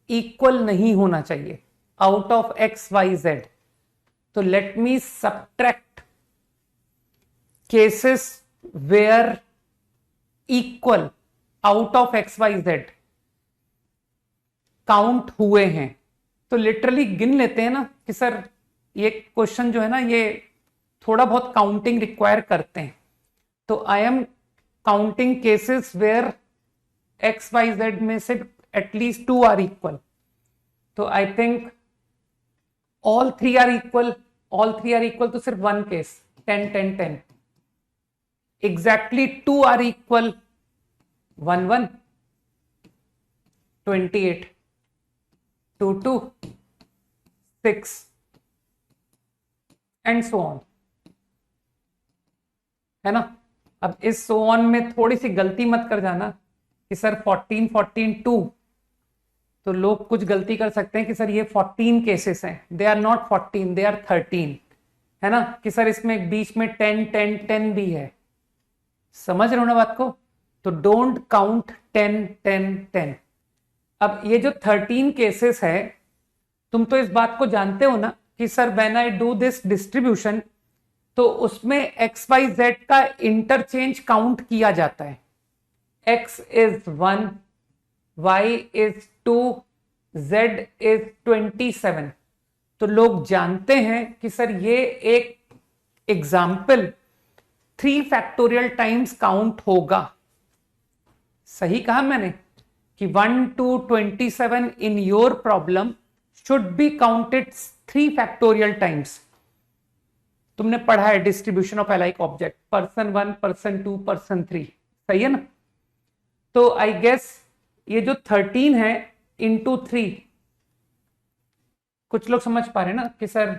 इक्वल नहीं होना चाहिए आउट ऑफ XYZ। तो let me subtract cases where equal out of XYZ count हुए हैं। तो लिटरली गिन लेते हैं ना कि सर ये क्वेश्चन जो है ना, ये थोड़ा बहुत काउंटिंग रिक्वायर करते हैं। तो I am counting cases where XYZ में से एटलीस्ट 2 आर इक्वल। तो I think all 3 are equal, all 3 are equal तो सिर्फ 1 case, 10 10 10। Exactly 2 are equal, 1 1, 28, 2 2, 6 and so on, है ना। अब इस सो ऑन में थोड़ी सी गलती मत कर जाना कि सर 14 14 2, तो लोग कुछ गलती कर सकते हैं कि सर ये 14 केसेस हैं, they are not 14, they are 13, है ना, कि सर इसमें एक बीच में 10 10 10 भी है। समझ रहे हो ना बात को? तो डोंट काउंट 10 10 10। अब ये जो 13 केसेस है, तुम तो इस बात को जानते हो ना कि sir when I do this distribution, तो उसमें XYZ का इंटरचेंज काउंट किया जाता है। X is 1, Y is 2, Z is 27। तो लोग जानते हैं कि सर ये एक एग्जाम्पल 3 फैक्टोरियल टाइम्स काउंट होगा। सही कहा मैंने कि 1 to 27 in your problem should be counted 3 factorial times. तुमने पढ़ा है distribution of alike object, person 1, person 2, person 3, सही है ना। तो आई गेस ये जो 13 है इंटू 3, कुछ लोग समझ पा रहे हैं ना कि sir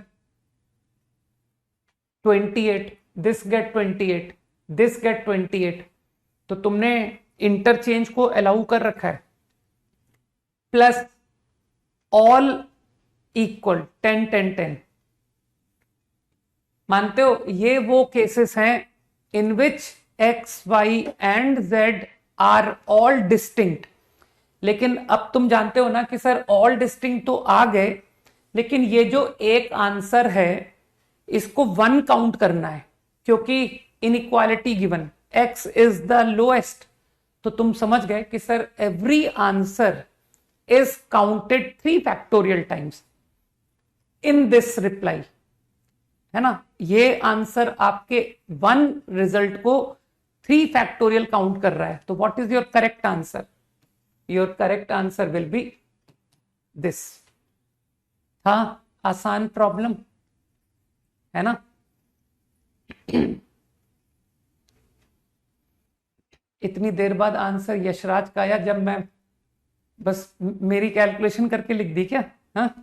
28, this get 28, this get 28। तो तुमने इंटरचेंज को अलाउ कर रखा है, प्लस ऑल इक्वल 10 10 10। मानते हो ये वो केसेस हैं in which X, Y and Z are all distinct. लेकिन अब तुम जानते हो ना कि सर ऑल डिस्टिंक्ट तो आ गए, लेकिन ये जो एक आंसर है इसको 1 काउंट करना है, क्योंकि inequality given X is the lowest. तो तुम समझ गए कि sir every answer is counted 3 factorial times in this reply, है ना। ये आंसर आपके 1 रिजल्ट को 3 फैक्टोरियल काउंट कर रहा है। तो what is your correct answer? Your correct answer will be this. हाँ, आसान प्रॉब्लम है ना। इतनी देर बाद आंसर यशराज का आया, जब मैं बस मेरी कैलकुलेशन करके लिख दी क्या? हाँ,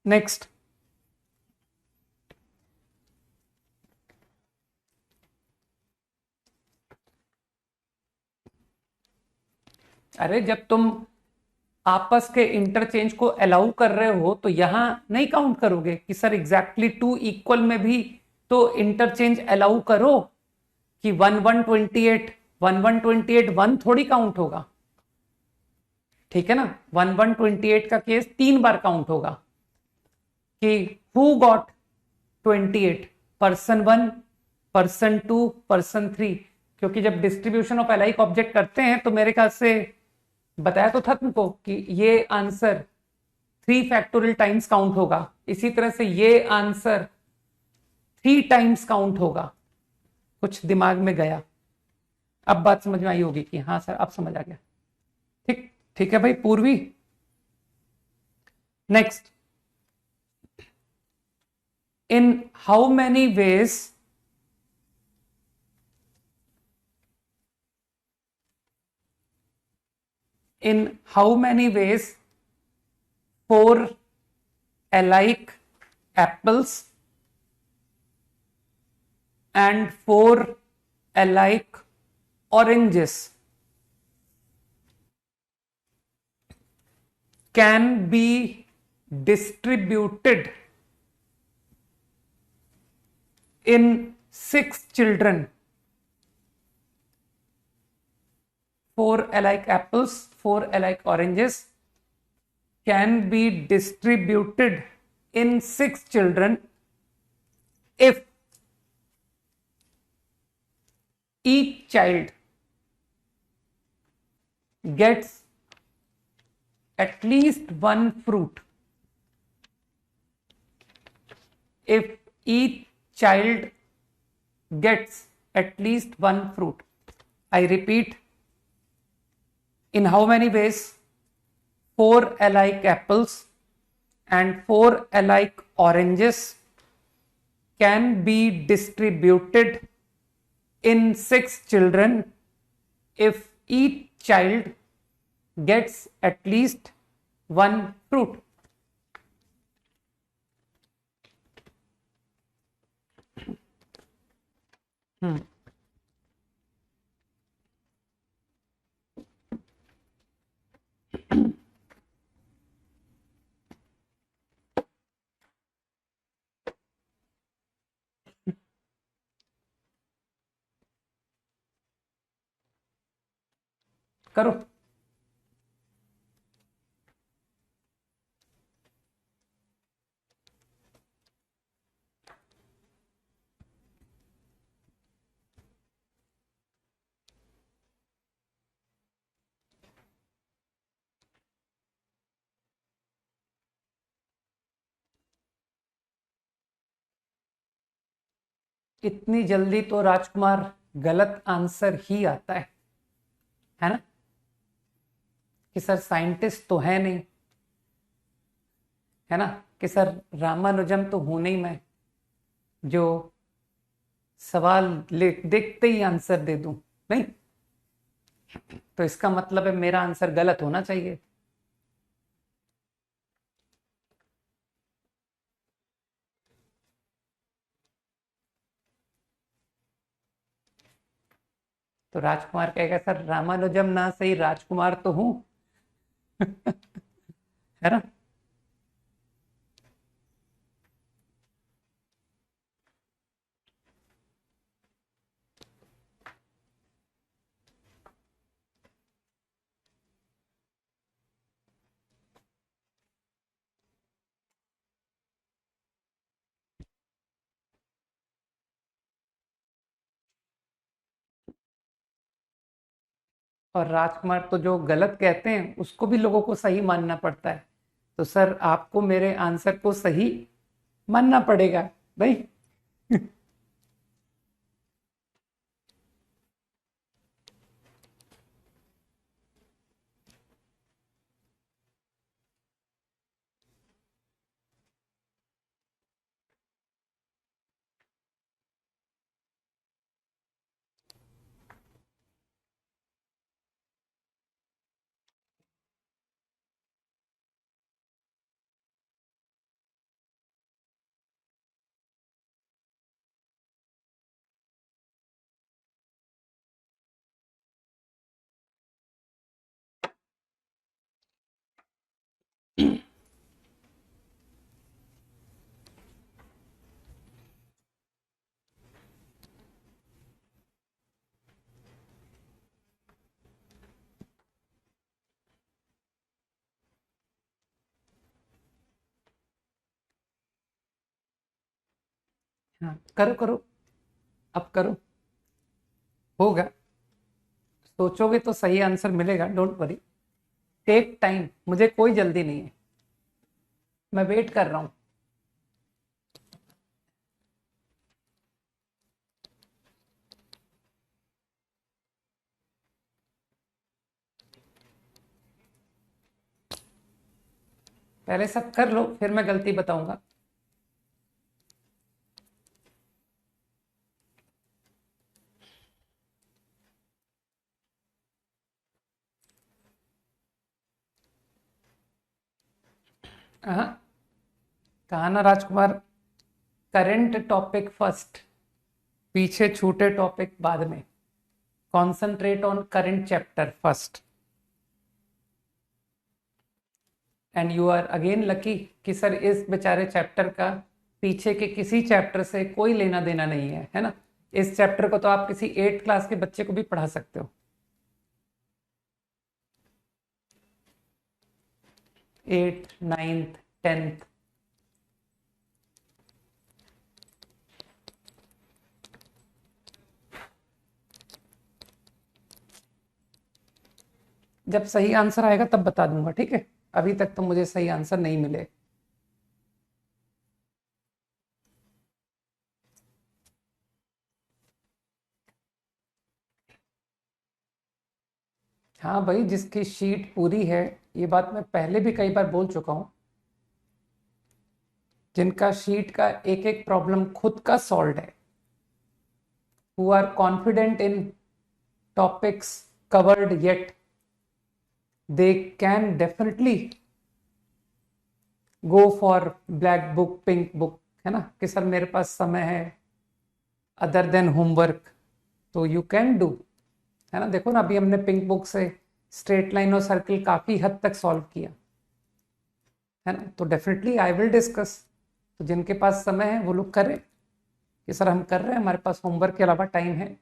नेक्स्ट। अरे जब तुम आपस के इंटरचेंज को अलाउ कर रहे हो तो यहां नहीं काउंट करोगे कि सर एग्जैक्टली 2 इक्वल में भी तो इंटरचेंज अलाउ करो कि 1 1 28, 1 1 28 1 थोड़ी काउंट होगा, ठीक है ना। 1 1 28 का केस 3 बार काउंट होगा कि who got 28, person one, person two, person three, क्योंकि जब डिस्ट्रीब्यूशन ऑफ अलाइक ऑब्जेक्ट करते हैं तो मेरे ख्याल से बताया तो था तुमको कि ये आंसर 3 फैक्टोरियल टाइम्स काउंट होगा, इसी तरह से ये आंसर 3 टाइम्स काउंट होगा। कुछ दिमाग में गया, अब बात समझ में आई होगी कि हाँ सर अब समझ आ गया। ठीक ठीक है भाई पूर्वी। Next, in how many ways in how many ways 4 alike apples and 4 alike oranges can be distributed in 6 children? 4 alike apples, 4 alike oranges can be distributed in 6 children if each child gets at least one fruit. If each child gets at least one fruit. I repeat, in how many ways 4 alike apples and 4 alike oranges can be distributed in 6 children if each child gets at least one fruit? करो। इतनी जल्दी तो राजकुमार गलत answer ही आता है ना, कि sir scientist तो है नहीं, है ना, कि सर रामानुजम तो हूं नहीं मैं जो सवाल देखते ही आंसर दे दूं। नहीं, तो इसका मतलब है मेरा आंसर गलत होना चाहिए। तो राजकुमार कहेगा सर रामानुजम ना सही राजकुमार तो हूं। है ना। और राजकुमार तो जो गलत कहते हैं उसको भी लोगों को सही मानना पड़ता है, तो सर आपको मेरे आंसर को सही मानना पड़ेगा भाई। हाँ करो करो, अब करो, होगा। सोचोगे तो सही आंसर मिलेगा, डोंट वरी। टेक टाइम, मुझे कोई जल्दी नहीं है, मैं वेट कर रहा हूं। पहले सब कर लो, फिर मैं गलती बताऊंगा। हाँ, कहा ना राजकुमार, करंट टॉपिक फर्स्ट, पीछे छूटे टॉपिक बाद में। Concentrate on current chapter first. And you are again lucky कि सर इस बेचारे चैप्टर का पीछे के किसी चैप्टर से कोई लेना देना नहीं है ना। इस चैप्टर को तो आप किसी 8th क्लास के बच्चे को भी पढ़ा सकते हो। 8th, 9th, 10th। जब सही आंसर आएगा तब बता दूंगा, ठीक है। अभी तक तो मुझे सही आंसर नहीं मिले। हाँ भाई, जिसकी शीट पूरी है, ये बात मैं पहले भी कई बार बोल चुका हूं, जिनका शीट का एक एक प्रॉब्लम खुद का सॉल्व है, who are confident in topics covered, yet they can definitely go for black book, pink book, है ना, कि सर मेरे पास समय है अदर देन होमवर्क, तो यू कैन डू, है ना। देखो ना, अभी हमने पिंक बुक से स्ट्रेट लाइन और सर्किल काफी हद तक सॉल्व किया, है ना। तो डेफिनेटली आई विल डिस्कस। तो जिनके पास समय है वो लोग करें कि सर हम कर रहे हैं, हमारे पास होमवर्क के अलावा टाइम है।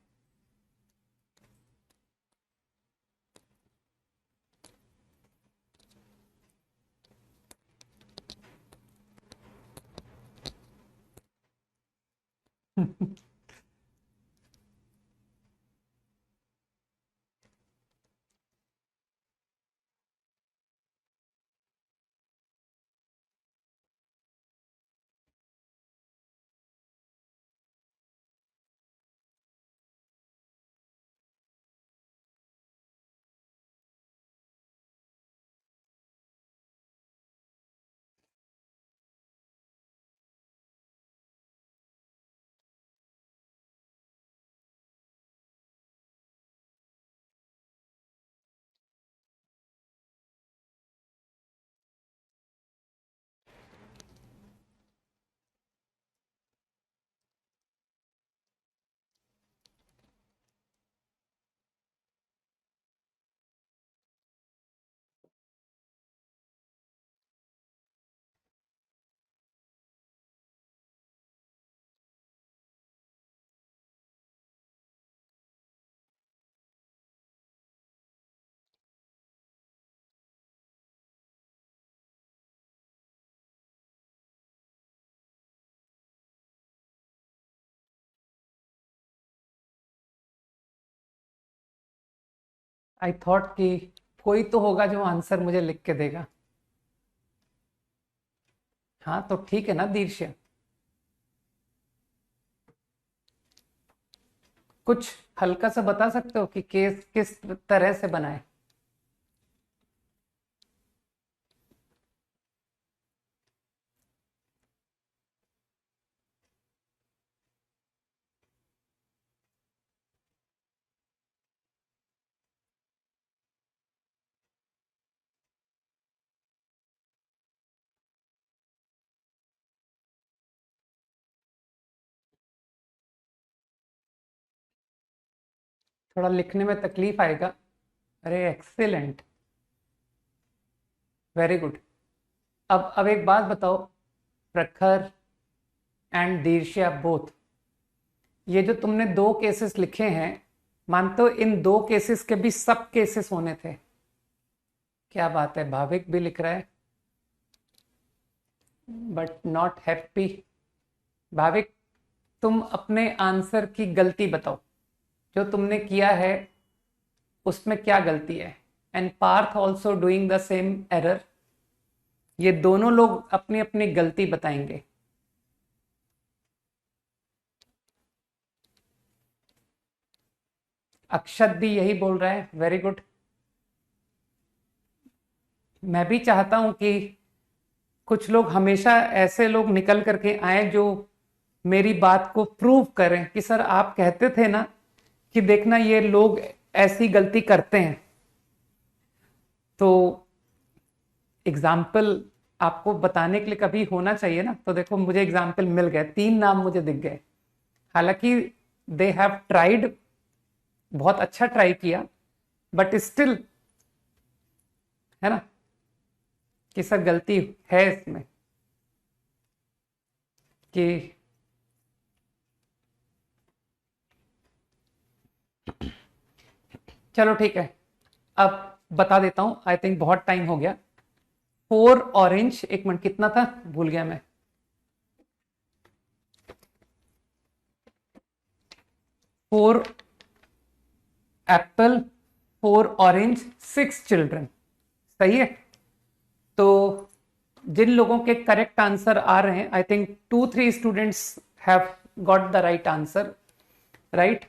आई थॉट कि कोई तो होगा जो आंसर मुझे लिख के देगा। हाँ तो ठीक है ना दीर्ष्य, कुछ हल्का सा बता सकते हो कि केस किस तरह से बनाए। थोड़ा लिखने में तकलीफ आएगा। अरे एक्सीलेंट, वेरी गुड। अब एक बात बताओ, प्रखर एंड दीर्ष्या बोथ, ये जो तुमने दो केसेस लिखे हैं, मानते हो इन दो केसेस के भी सब केसेस होने थे? क्या बात है, भाविक भी लिख रहा है बट नॉट हैप्पी। भाविक, तुम अपने आंसर की गलती बताओ, जो तुमने किया है उसमें क्या गलती है। And Parth also doing the same error. ये दोनों लोग अपनी अपनी गलती बताएंगे। अक्षत भी यही बोल रहा है, वेरी गुड। मैं भी चाहता हूं कि कुछ लोग हमेशा ऐसे लोग निकल करके आए जो मेरी बात को प्रूव करें कि सर आप कहते थे ना कि देखना ये लोग ऐसी गलती करते हैं। तो एग्जाम्पल आपको बताने के लिए कभी होना चाहिए ना। तो देखो मुझे एग्जाम्पल मिल गए, 3 नाम मुझे दिख गए। हालांकि दे हैव ट्राइड, बहुत अच्छा ट्राई किया, बट स्टिल है ना कि सर गलती है इसमें कि चलो ठीक है, अब बता देता हूं। आई थिंक बहुत टाइम हो गया। 4 ऑरेंज, एक मिनट कितना था भूल गया मैं। 4 एप्पल, 4 ऑरेंज, 6 चिल्ड्रन। सही है। तो जिन लोगों के करेक्ट आंसर आ रहे हैं, I think 2-3 students have got the right answer, right.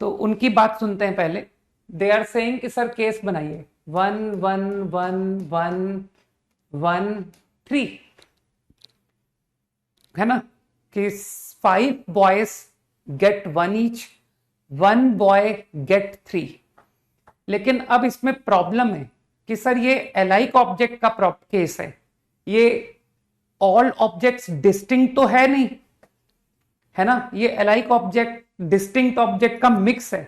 तो उनकी बात सुनते हैं पहले। दे आर सेइंग कि सर केस बनाइए 1 1 1 1 1 3, है ना, कि 5 boys get 1 each, 1 boy get 3। लेकिन अब इसमें प्रॉब्लम है कि सर ये एलाइक ऑब्जेक्ट का केस है, ये ऑल ऑब्जेक्ट्स डिस्टिंक्ट तो है नहीं, है ना। ये एलाइक ऑब्जेक्ट डिस्टिंक्ट ऑब्जेक्ट का मिक्स है।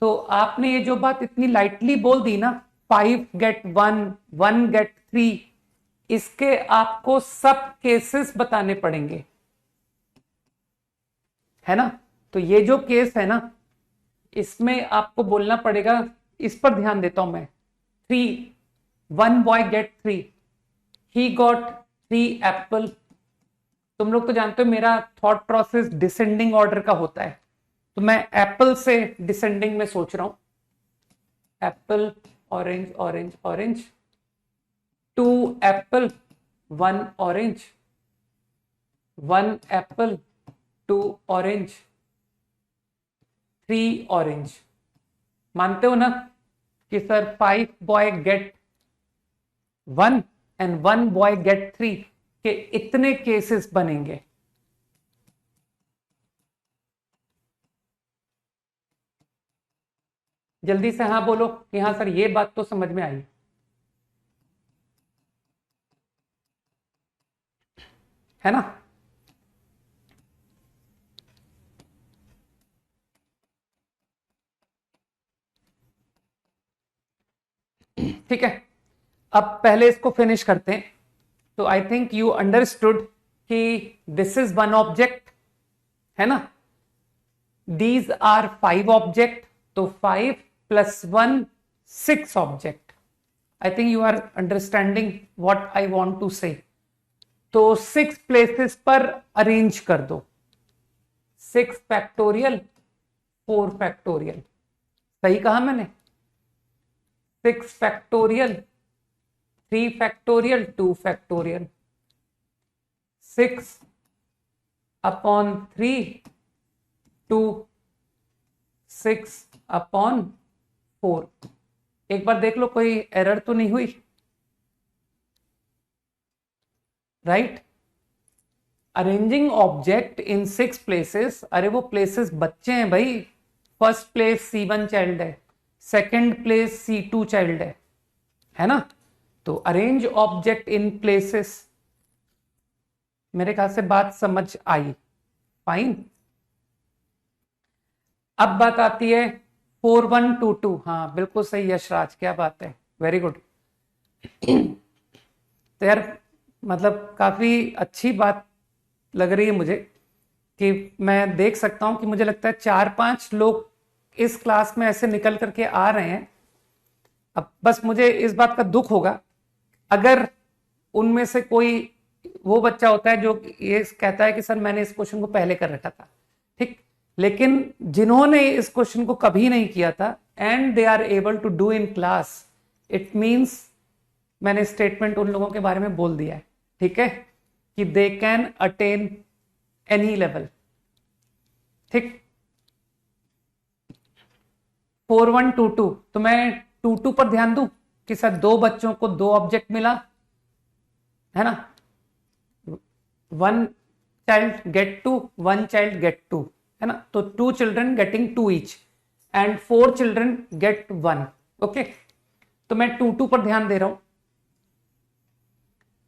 तो आपने ये जो बात इतनी लाइटली बोल दी ना, 5 गेट 1, 1 गेट 3, इसके आपको सब केसेस बताने पड़ेंगे, है ना। तो ये जो केस है ना, इसमें आपको बोलना पड़ेगा, इस पर ध्यान देता हूं मैं। 3, 1 boy get 3, he got 3 apple. तुम लोग तो जानते हो मेरा थॉट प्रोसेस डिसेंडिंग ऑर्डर का होता है, तो मैं एप्पल से डिसेंडिंग में सोच रहा हूं। Apple, orange orange orange, 2 apple, 1 orange, 1 apple, 2 orange, 3 orange. मानते हो ना कि sir 5 boy get 1 and 1 boy get 3 के इतने केसेस बनेंगे। जल्दी से हाँ बोलो कि हाँ सर ये बात तो समझ में आई, है ना। ठीक है, अब पहले इसको फिनिश करते हैं। तो आई थिंक यू अंडरस्टूड कि दिस इज 1 ऑब्जेक्ट, है ना। दीज आर 5 ऑब्जेक्ट, तो 5 + 1 6 object. I think you are understanding what I want to say. तो 6 प्लेसेस पर अरेंज कर दो। 6 फैक्टोरियल, 4 फैक्टोरियल। सही कहा मैंने। 6 फैक्टोरियल, 3 फैक्टोरियल, 2 फैक्टोरियल। 6/3 टू 6/4। एक बार देख लो कोई एरर तो नहीं हुई, right. Arranging object in 6 places, अरे वो प्लेसेस बच्चे हैं भाई। फर्स्ट प्लेस C1 चाइल्ड है, सेकंड प्लेस C2 चाइल्ड है ना। तो अरेंज ऑब्जेक्ट इन प्लेसेस। मेरे ख्याल से बात समझ आई, फाइन। अब बात आती है 4122। हाँ बिल्कुल सही यशराज, क्या बात है, वेरी गुड। तो यार मतलब काफी अच्छी बात लग रही है मुझे कि मैं देख सकता हूं कि मुझे लगता है 4-5 लोग इस क्लास में ऐसे निकल करके आ रहे हैं। अब बस मुझे इस बात का दुख होगा अगर उनमें से कोई वो बच्चा होता है जो ये कहता है कि सर मैंने इस क्वेश्चन को पहले कर रखा था, लेकिन जिन्होंने इस क्वेश्चन को कभी नहीं किया था and they are able to do in class, it means मैंने स्टेटमेंट उन लोगों के बारे में बोल दिया है, ठीक है, कि they can attain any level. ठीक, 4122, तो मैं 22 पर ध्यान दूं कि सर दो बच्चों को दो ऑब्जेक्ट मिला है ना, one child get two, one child get two, है ना, तो 2 children getting 2 each and 4 children get 1। Okay, तो मैं 22 पर ध्यान दे रहा हूं।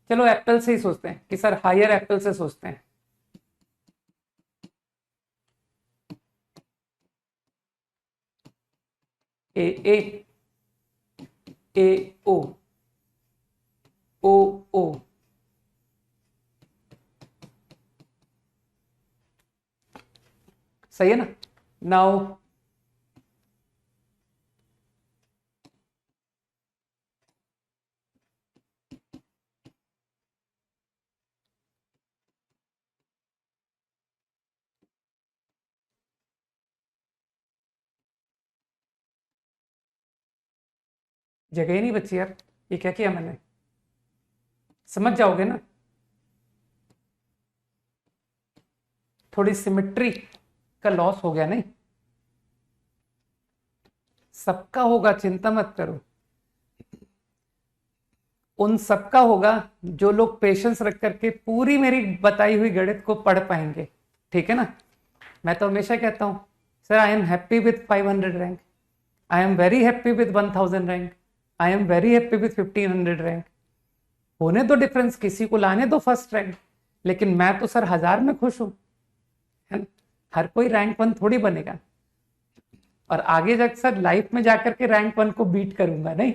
चलो एप्पल से ही सोचते हैं कि सर हायर एप्पल से सोचते हैं। ए ए ए ओ ओ ओ, सही है ना। नाउ जगह ही नहीं बची यार, ये क्या किया मैंने, समझ जाओगे ना, थोड़ी सिमेट्री का लॉस हो गया नहीं, सबका होगा, चिंता मत करो, उन सबका होगा जो लोग पेशेंस रख करके पूरी मेरी बताई हुई गणित को पढ़ पाएंगे, ठीक है ना। मैं तो हमेशा कहता हूं sir I am happy with 500 rank, I am very happy with 1000 rank, I am very happy with 1500 rank, होने दो डिफरेंस, किसी को लाने दो फर्स्ट रैंक, लेकिन मैं तो सर 1000 में खुश हूं, है ना। हर कोई रैंक 1 थोड़ी बनेगा, और आगे जाकर सर लाइफ में जाकर के रैंक 1 को बीट करूंगा नहीं,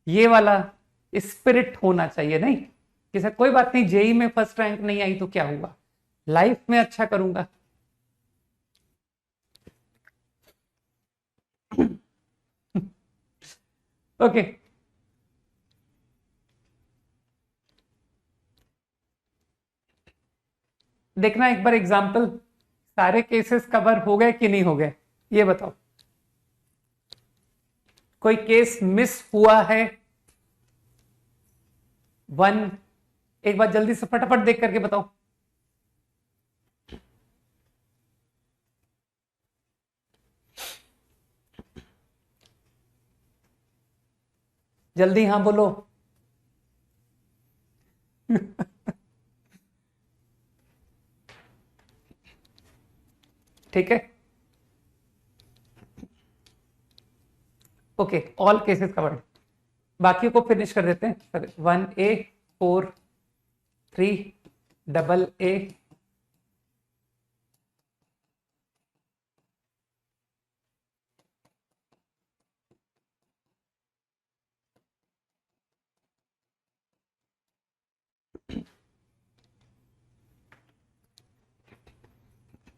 ये वाला स्पिरिट होना चाहिए नहीं, कि सर कोई बात नहीं जेई में फर्स्ट रैंक नहीं आई तो क्या हुआ, लाइफ में अच्छा करूंगा। ओके, देखना एक बार एग्जांपल, सारे केसेस कवर हो गए कि नहीं हो गए, ये बताओ, कोई केस मिस हुआ है, 1, एक बार जल्दी से फटाफट देख करके बताओ। जल्दी हाँ बोलो। ठीक है, ओके, ऑल केसेस कवर्ड, बाकी को फिनिश कर देते हैं। 1A 4 3 डबल A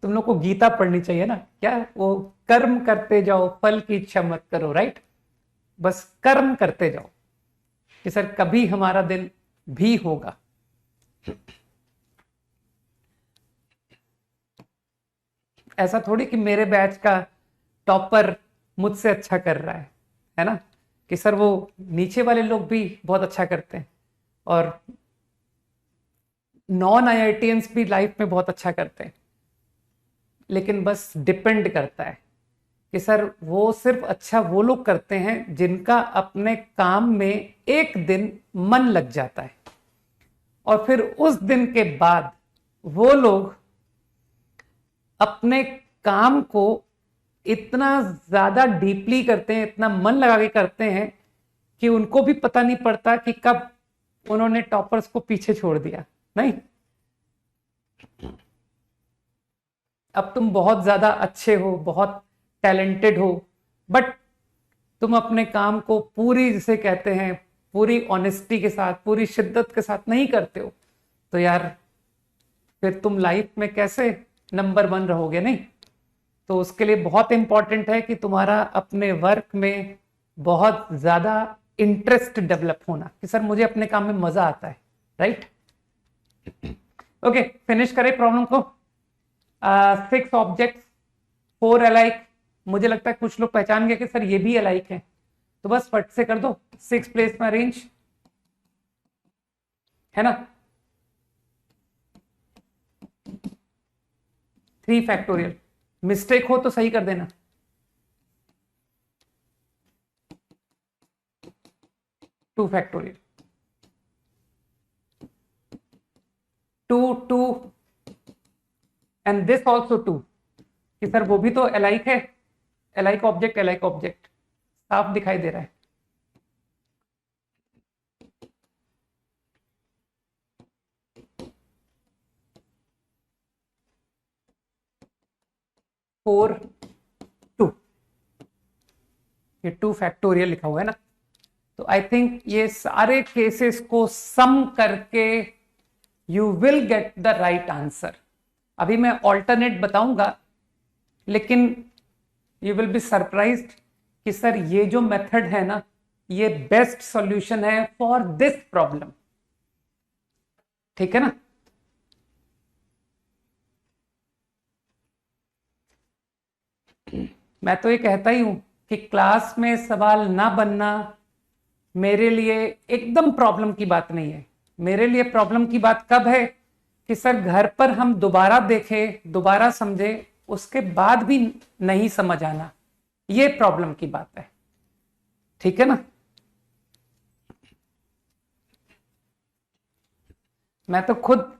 तुम लोग को गीता पढ़नी चाहिए ना, क्या वो कर्म करते जाओ फल की इच्छा मत करो, राइट, बस कर्म करते जाओ कि सर कभी हमारा दिन भी होगा। ऐसा थोड़ी कि मेरे बैच का टॉपर मुझसे अच्छा कर रहा है ना, कि सर वो नीचे वाले लोग भी बहुत अच्छा करते हैं और नॉन आईआईटीएंस भी लाइफ में बहुत अच्छा करते हैं, लेकिन बस डिपेंड करता है कि सर वो सिर्फ अच्छा वो लोग करते हैं जिनका अपने काम में एक दिन मन लग जाता है, और फिर उस दिन के बाद वो लोग अपने काम को इतना ज्यादा डीपली करते हैं, इतना मन लगा के करते हैं कि उनको भी पता नहीं पड़ता कि कब उन्होंने टॉपर्स को पीछे छोड़ दिया। नहीं, अब तुम बहुत ज्यादा अच्छे हो, बहुत टैलेंटेड हो, बट तुम अपने काम को पूरी, जिसे कहते हैं पूरी ऑनेस्टी के साथ, पूरी शिद्दत के साथ नहीं करते हो, तो यार फिर तुम लाइफ में कैसे नंबर 1 रहोगे। नहीं, तो उसके लिए बहुत इंपॉर्टेंट है कि तुम्हारा अपने वर्क में बहुत ज्यादा इंटरेस्ट डेवलप होना, कि सर मुझे अपने काम में मजा आता है, राइट। ओके, फिनिश करें प्रॉब्लम को। 6 ऑब्जेक्ट्स 4 अलाइक, मुझे लगता है कुछ लोग पहचान गए कि सर ये भी अलाइक है, तो बस फट से कर दो, 6 प्लेस में अरेंज, है ना। 3 फैक्टोरियल, मिस्टेक हो तो सही कर देना। 2 फैक्टोरियल, 2 एंड दिस ऑल्सो 2, कि सर वो भी तो अलाइक है, अलाइक ऑब्जेक्ट साफ दिखाई दे रहा है। फोर 2, ये 2 फैक्टोरियल लिखा हुआ है ना। तो आई थिंक ये सारे केसेस को सम करके you will get the right answer. अभी मैं ऑल्टरनेट बताऊंगा, लेकिन यू विल बी सरप्राइज्ड कि सर ये जो मेथड है ना, ये बेस्ट सॉल्यूशन है फॉर दिस प्रॉब्लम, ठीक है ना। मैं तो ये कहता ही हूं कि क्लास में सवाल ना बनना मेरे लिए एकदम प्रॉब्लम की बात नहीं है। मेरे लिए प्रॉब्लम की बात कब है कि सर घर पर हम दोबारा देखें, दोबारा समझे, उसके बाद भी नहीं समझ आना, ये प्रॉब्लम की बात है, ठीक है ना। मैं तो खुद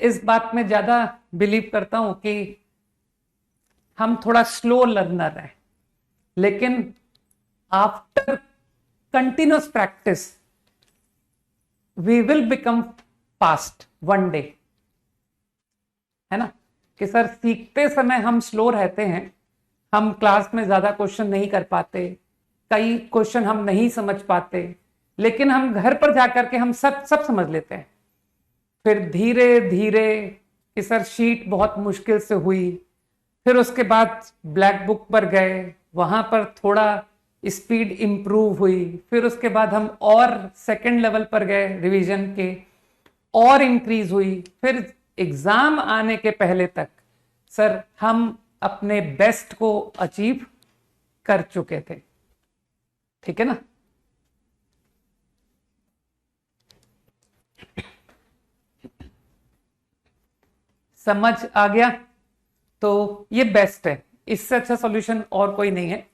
इस बात में ज्यादा बिलीव करता हूं कि हम थोड़ा स्लो लर्नर हैं, लेकिन after continuous practice we will become fast one day, है ना। कि सर सीखते समय हम स्लो रहते हैं, हम क्लास में ज्यादा क्वेश्चन नहीं कर पाते, कई क्वेश्चन हम नहीं समझ पाते, लेकिन हम घर पर जाकर के हम सब समझ लेते हैं। फिर धीरे धीरे कि सर शीट बहुत मुश्किल से हुई, फिर उसके बाद ब्लैक बुक पर गए, वहां पर थोड़ा स्पीड इंप्रूव हुई, फिर उसके बाद हम और सेकंड लेवल पर गए रिवीजन के, और इंक्रीज हुई, फिर एग्जाम आने के पहले तक सर हम अपने बेस्ट को अचीव कर चुके थे, ठीक है ना। समझ आ गया, तो ये बेस्ट है, इससे अच्छा सॉल्यूशन और कोई नहीं है।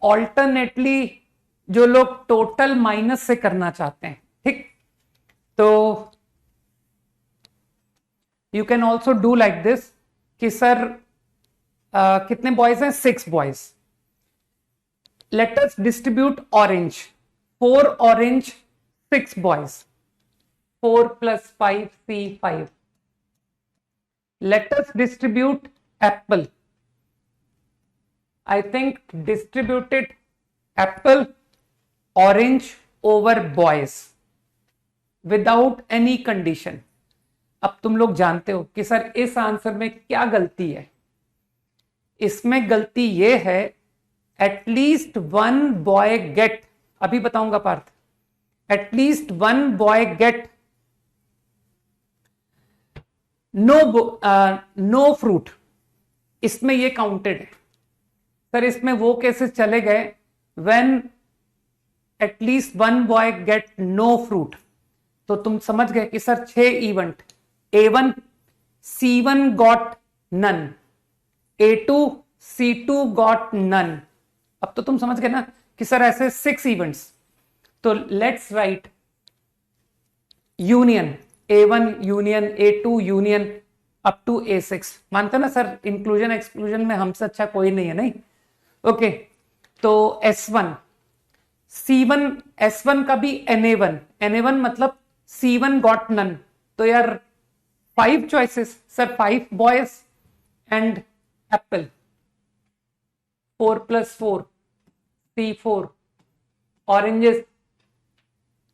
ऑल्टरनेटली जो लोग टोटल माइनस से करना चाहते हैं, ठीक, तो you can also do like this कि सर कितने बॉयज हैं, 6 boys, let us distribute orange, 4 orange 6 boys, 4 + 5 C5, let us distribute apple. I think distributed apple orange over boys without any condition. अब तुम लोग जानते हो कि सर इस आंसर में क्या गलती है। इसमें गलती ये है एटलीस्ट 1 बॉय गेट, अभी बताऊंगा Parth, at least 1 boy get no fruit, इसमें ये काउंटेड है। सर इसमें वो केसेस चले गए when at least 1 boy get no fruit, तो तुम समझ गए कि sir 6 event, A1 C1 got none, A2 C2 got none. अब तो तुम समझ गए ना कि सर ऐसे 6 इवेंट्स, तो let's write union A1 union A2 union up to A6। मानते ना सर इंक्लूजन एक्सक्लूजन में हमसे अच्छा कोई नहीं है, नहीं, ओके। तो S1 C1 S1 का भी NA1 मतलब C1 गॉट नन, तो यार 5 choices sir, 5 boys and Apple, 4 + 4 C4 oranges,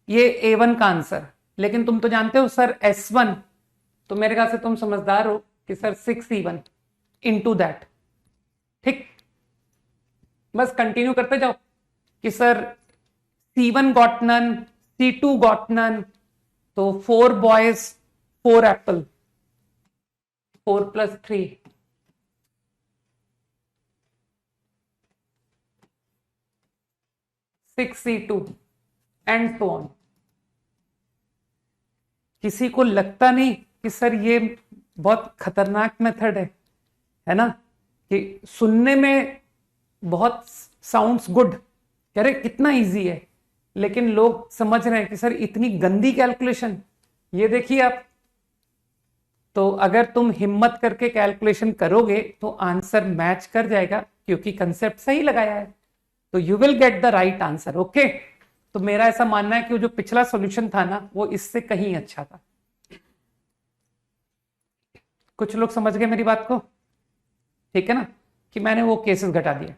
ये A1 का आंसर। लेकिन तुम तो जानते हो सर S1, तो मेरे ख्याल से तुम समझदार हो कि सर 6 E1 इनटू दैट, ठीक, बस कंटिन्यू करते जाओ, कि sir C1 got none, C2 got none, तो 4 boys 4 apple, 4 + 3 6 C2 and so on. किसी को लगता नहीं कि सर ये बहुत खतरनाक मेथड है ना, कि सुनने में बहुत साउंड्स गुड, कह रहे कितना इजी है, लेकिन लोग समझ रहे हैं कि सर इतनी गंदी कैलकुलेशन। ये देखिए आप, तो अगर तुम हिम्मत करके कैलकुलेशन करोगे तो आंसर मैच कर जाएगा, क्योंकि कंसेप्ट सही लगाया है, तो you will get the right answer. Okay, तो मेरा ऐसा मानना है कि वो जो पिछला सॉल्यूशन था ना, वो इससे कहीं अच्छा था। कुछ लोग समझ गए मेरी बात को, ठीक है ना, कि मैंने वो केसेस घटा दिए।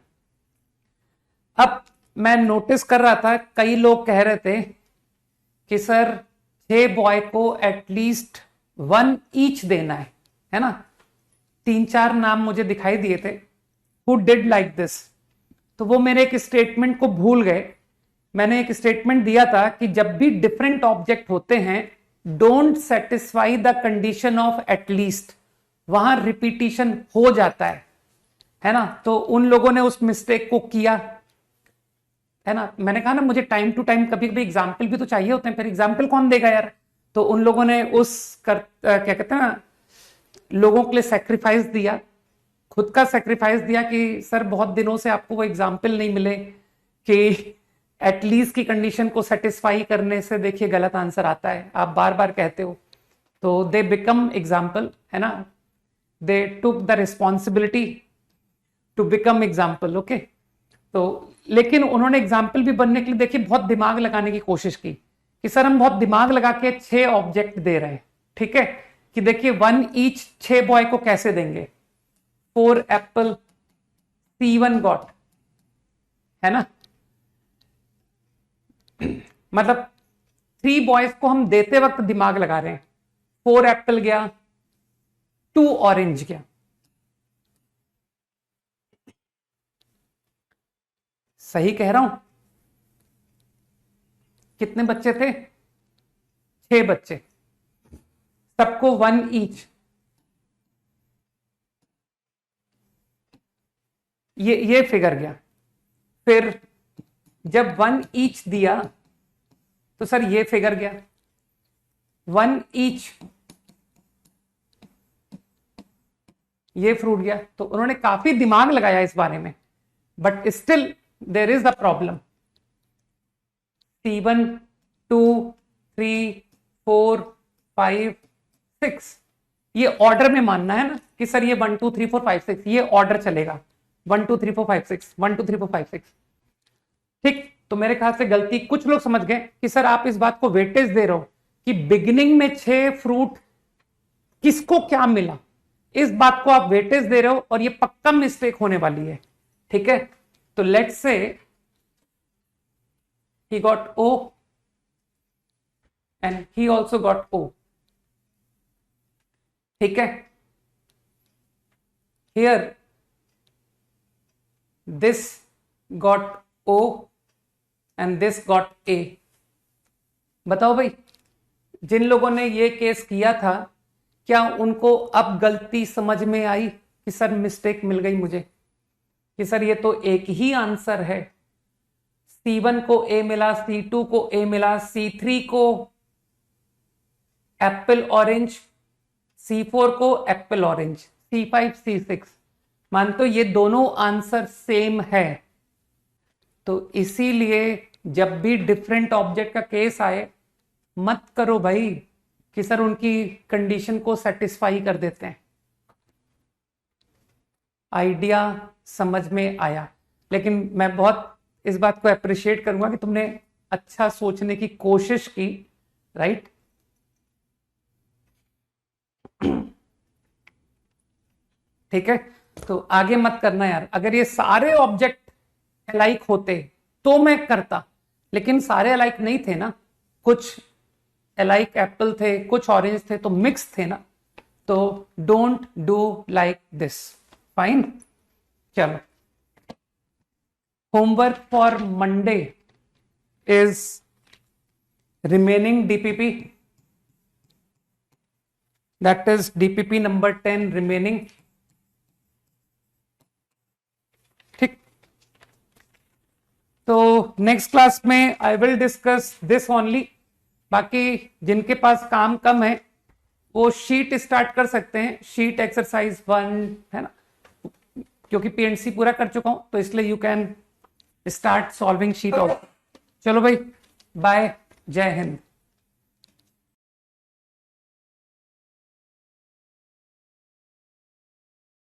अब मैं नोटिस कर रहा था कई लोग कह रहे थे कि सर 6 बॉय को एटलीस्ट 1 ईच देना है ना। 3-4 नाम मुझे दिखाई दिए थे हु डिड लाइक दिस, तो वो मेरे एक स्टेटमेंट को भूल गए। मैंने एक स्टेटमेंट दिया था कि जब भी डिफरेंट ऑब्जेक्ट होते हैं, don't satisfy the condition of at least, वहां रिपीटिशन हो जाता है ना। तो उन लोगों ने उस मिस्टेक को किया, है ना। मैंने कहा ना, मुझे टाइम टू टाइम कभी कभी एग्जाम्पल भी तो चाहिए होते हैं, फिर एग्जाम्पल कौन देगा यार। तो उन लोगों ने क्या कहते हैं ना, लोगों के लिए सेक्रीफाइस दिया, खुद का सेक्रीफाइस दिया कि सर बहुत दिनों से आपको वो एग्जाम्पल नहीं मिले कि एटलीस्ट की कंडीशन को सेटिस्फाई करने से देखिए गलत आंसर आता है, आप बार बार कहते हो। तो दे बिकम एग्जाम्पल, है ना, they took the responsibility to become example. Okay, तो लेकिन उन्होंने एग्जाम्पल भी बनने के लिए देखिए बहुत दिमाग लगाने की कोशिश की कि सर हम बहुत दिमाग लगा के 6 ऑब्जेक्ट दे रहे हैं, ठीक है, कि देखिए 1 ईच 6 बॉय को कैसे देंगे। 4 एप्पल C1 गॉट, है ना, मतलब 3 बॉयज को हम देते वक्त दिमाग लगा रहे हैं। 4 एप्पल गया, 2 ऑरेंज गया। सही कह रहा हूं? कितने बच्चे थे? 6 बच्चे, सबको 1 ईच। ये फिगर गया। फिर जब 1 ईच दिया तो सर ये फिगर गया 1 ईच, ये फ्रूट गया। तो उन्होंने काफी दिमाग लगाया इस बारे में, but still there is the problem. C1 2 3 4 5 6, ये ऑर्डर में मानना है ना कि सर ये 1 2 3 4 5 6, ये ऑर्डर चलेगा 1 2 3 4 5 6 1 2 3 4 5 6, ठीक। तो मेरे ख्याल से गलती कुछ लोग समझ गए कि सर आप इस बात को वेटेज दे रहे हो कि बिगिनिंग में 6 फ्रूट किसको क्या मिला, इस बात को आप वेटेज दे रहे हो, और ये पक्का मिस्टेक होने वाली है, ठीक है। तो let's say he got O and he also got O, ठीक है। here this got O and this got A। बताओ भाई, जिन लोगों ने ये केस किया था, क्या उनको अब गलती समझ में आई कि सर मिस्टेक मिल गई मुझे, कि सर ये तो एक ही आंसर है। C1 को A मिला, C2 को A मिला, C3 को एप्पल ऑरेंज, C4 को एप्पल ऑरेंज, C5 C6, मान तो ये दोनों आंसर सेम है। तो इसीलिए जब भी डिफरेंट ऑब्जेक्ट का केस आए, मत करो भाई कि सर उनकी कंडीशन को सेटिस्फाई कर देते हैं। आइडिया समझ में आया? लेकिन मैं बहुत इस बात को अप्रिशिएट करूंगा कि तुमने अच्छा सोचने की कोशिश की, राइट। ठीक है, तो आगे मत करना यार। अगर ये सारे ऑब्जेक्ट अलाइक होते तो मैं करता, लेकिन सारे अलाइक नहीं थे ना, कुछ अलाइक एप्पल थे, कुछ ऑरेंज थे, तो मिक्स थे ना। तो don't do like this, fine. चलो homework for Monday is remaining DPP. That is DPP number 10 remaining. ठीक, तो नेक्स्ट क्लास में I will discuss this only. बाकी जिनके पास काम कम है वो शीट स्टार्ट कर सकते हैं. शीट एक्सरसाइज 1 है ना, क्योंकि पीएनसी पूरा कर चुका हूं तो इसलिए you can start solving sheet of. चलो भाई, बाय, जय हिंद.